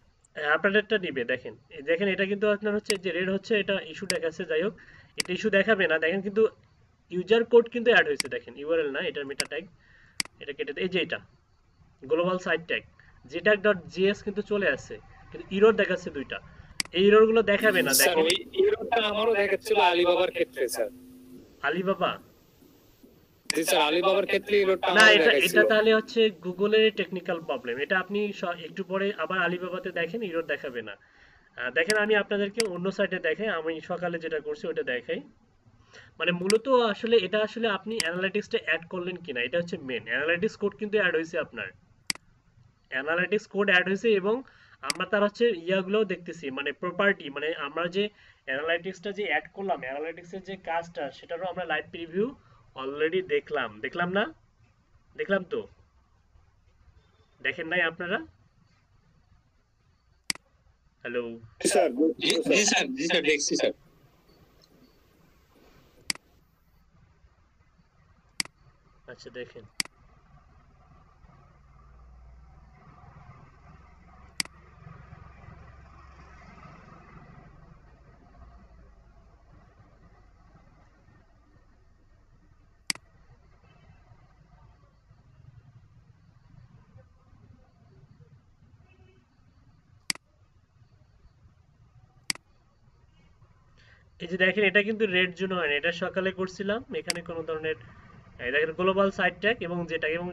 আপনাদেরটা নিবে। দেখেন, দেখেন এটা কিন্তু আপনার হচ্ছে যে রেড হচ্ছে, এটা ইস্যু দেখাচ্ছে। যাই হোক, এটা ইস্যু দেখাবে না। দেখেন কিন্তু ইউজার কোড কিন্তু অ্যাড হয়েছে। দেখেন ইউআরএল না, এটার মেটা ট্যাগ, এটা কেটে এই যে এটা গ্লোবাল সাইট ট্যাগ jtag.js কিন্তু চলে আসছে, কিন্তু ইরর দেখাচ্ছে দুইটা। এই ইরর গুলো দেখাবে না। স্যার দেখেন ওই এররটা আমারও দেখাচ্ছিল আলিবাবার ক্ষেত্রে স্যার। আলিবাবা, জি স্যার, আলিবাবার ক্ষেত্রে এররটা না, আমাদের এটা দেখাইছিল। তাহলে হচ্ছে গুগলের টেকনিক্যাল প্রবলেম। এটা আপনি একটু পরে আবার আলিবাবাতে দেখেন, এরর দেখাবে না। দেখেন, আমি আপনাদেরকে অন্য সাইটে দেখাই, আমি সকালে যেটা করছি ওটা দেখাই। মানে মূলত আসলে এটা আসলে আপনি অ্যানালাইটিক্সটা অ্যাড করলেন কিনা, এটা হচ্ছে মেন। অ্যানালাইটিক্স কোড কিন্তু অ্যাড হয়েছে আপনার, অ্যানালাইটিক্স কোড অ্যাড হয়েছে, এবং আমরা তার হচ্ছে ইয়াগুলোও দেখতেছি, মানে প্রপার্টি, মানে আমরা যে অ্যানালাইটিক্সটা যে অ্যাড করলাম, অ্যানালাইটিক্সের যে কাজটা, সেটারও আমরা লাইভ প্রিভিউ অলরেডি দেখলাম না? দেখলাম তো? দেখেন নাই আপনারা? হ্যালো? স্যার জি জি স্যার, জি স্যার, দেখছি স্যার। আচ্ছা, দেখেন। এই যে দেখেন, এটা কিন্তু রেড জোন হয় না, এটা সকালে করছিলাম। এখানে কোনো ধরনের এই দেখেন গ্লোবাল সাইট ট্যাগ এবং যেটা এবং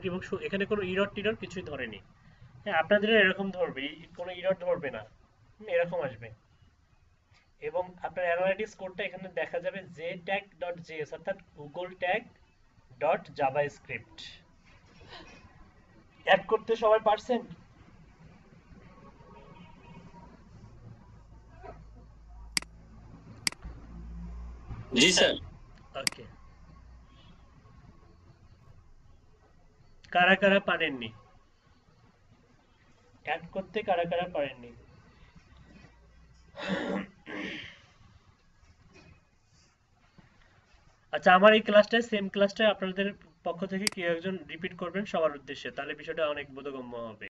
এখানে কোনো ইরর টিরর কিছুই ধরেনি। হ্যাঁ, আপনাদের এরকম ধরবে, কোনো ইরর ধরবে না। এরকম আসবে। এবং আপনার অ্যানালাইটিক্স কোডটা এখানে দেখা যাবে jtag.js, অর্থাৎ Google tag dot JavaScript. Add করতে সবাই পারছেন? জি স্যার। ওকে। কারা কারা পারেননি অ্যাড করতে, কারা কারা পারেননি? আচ্ছা, আমার এই ক্লাসটা সেম ক্লাসটা আপনাদের পক্ষ থেকে কেউ একজন রিপিট করবেন সবার উদ্দেশ্যে, তাহলে বিষয়টা অনেক বোধগম্য হবে।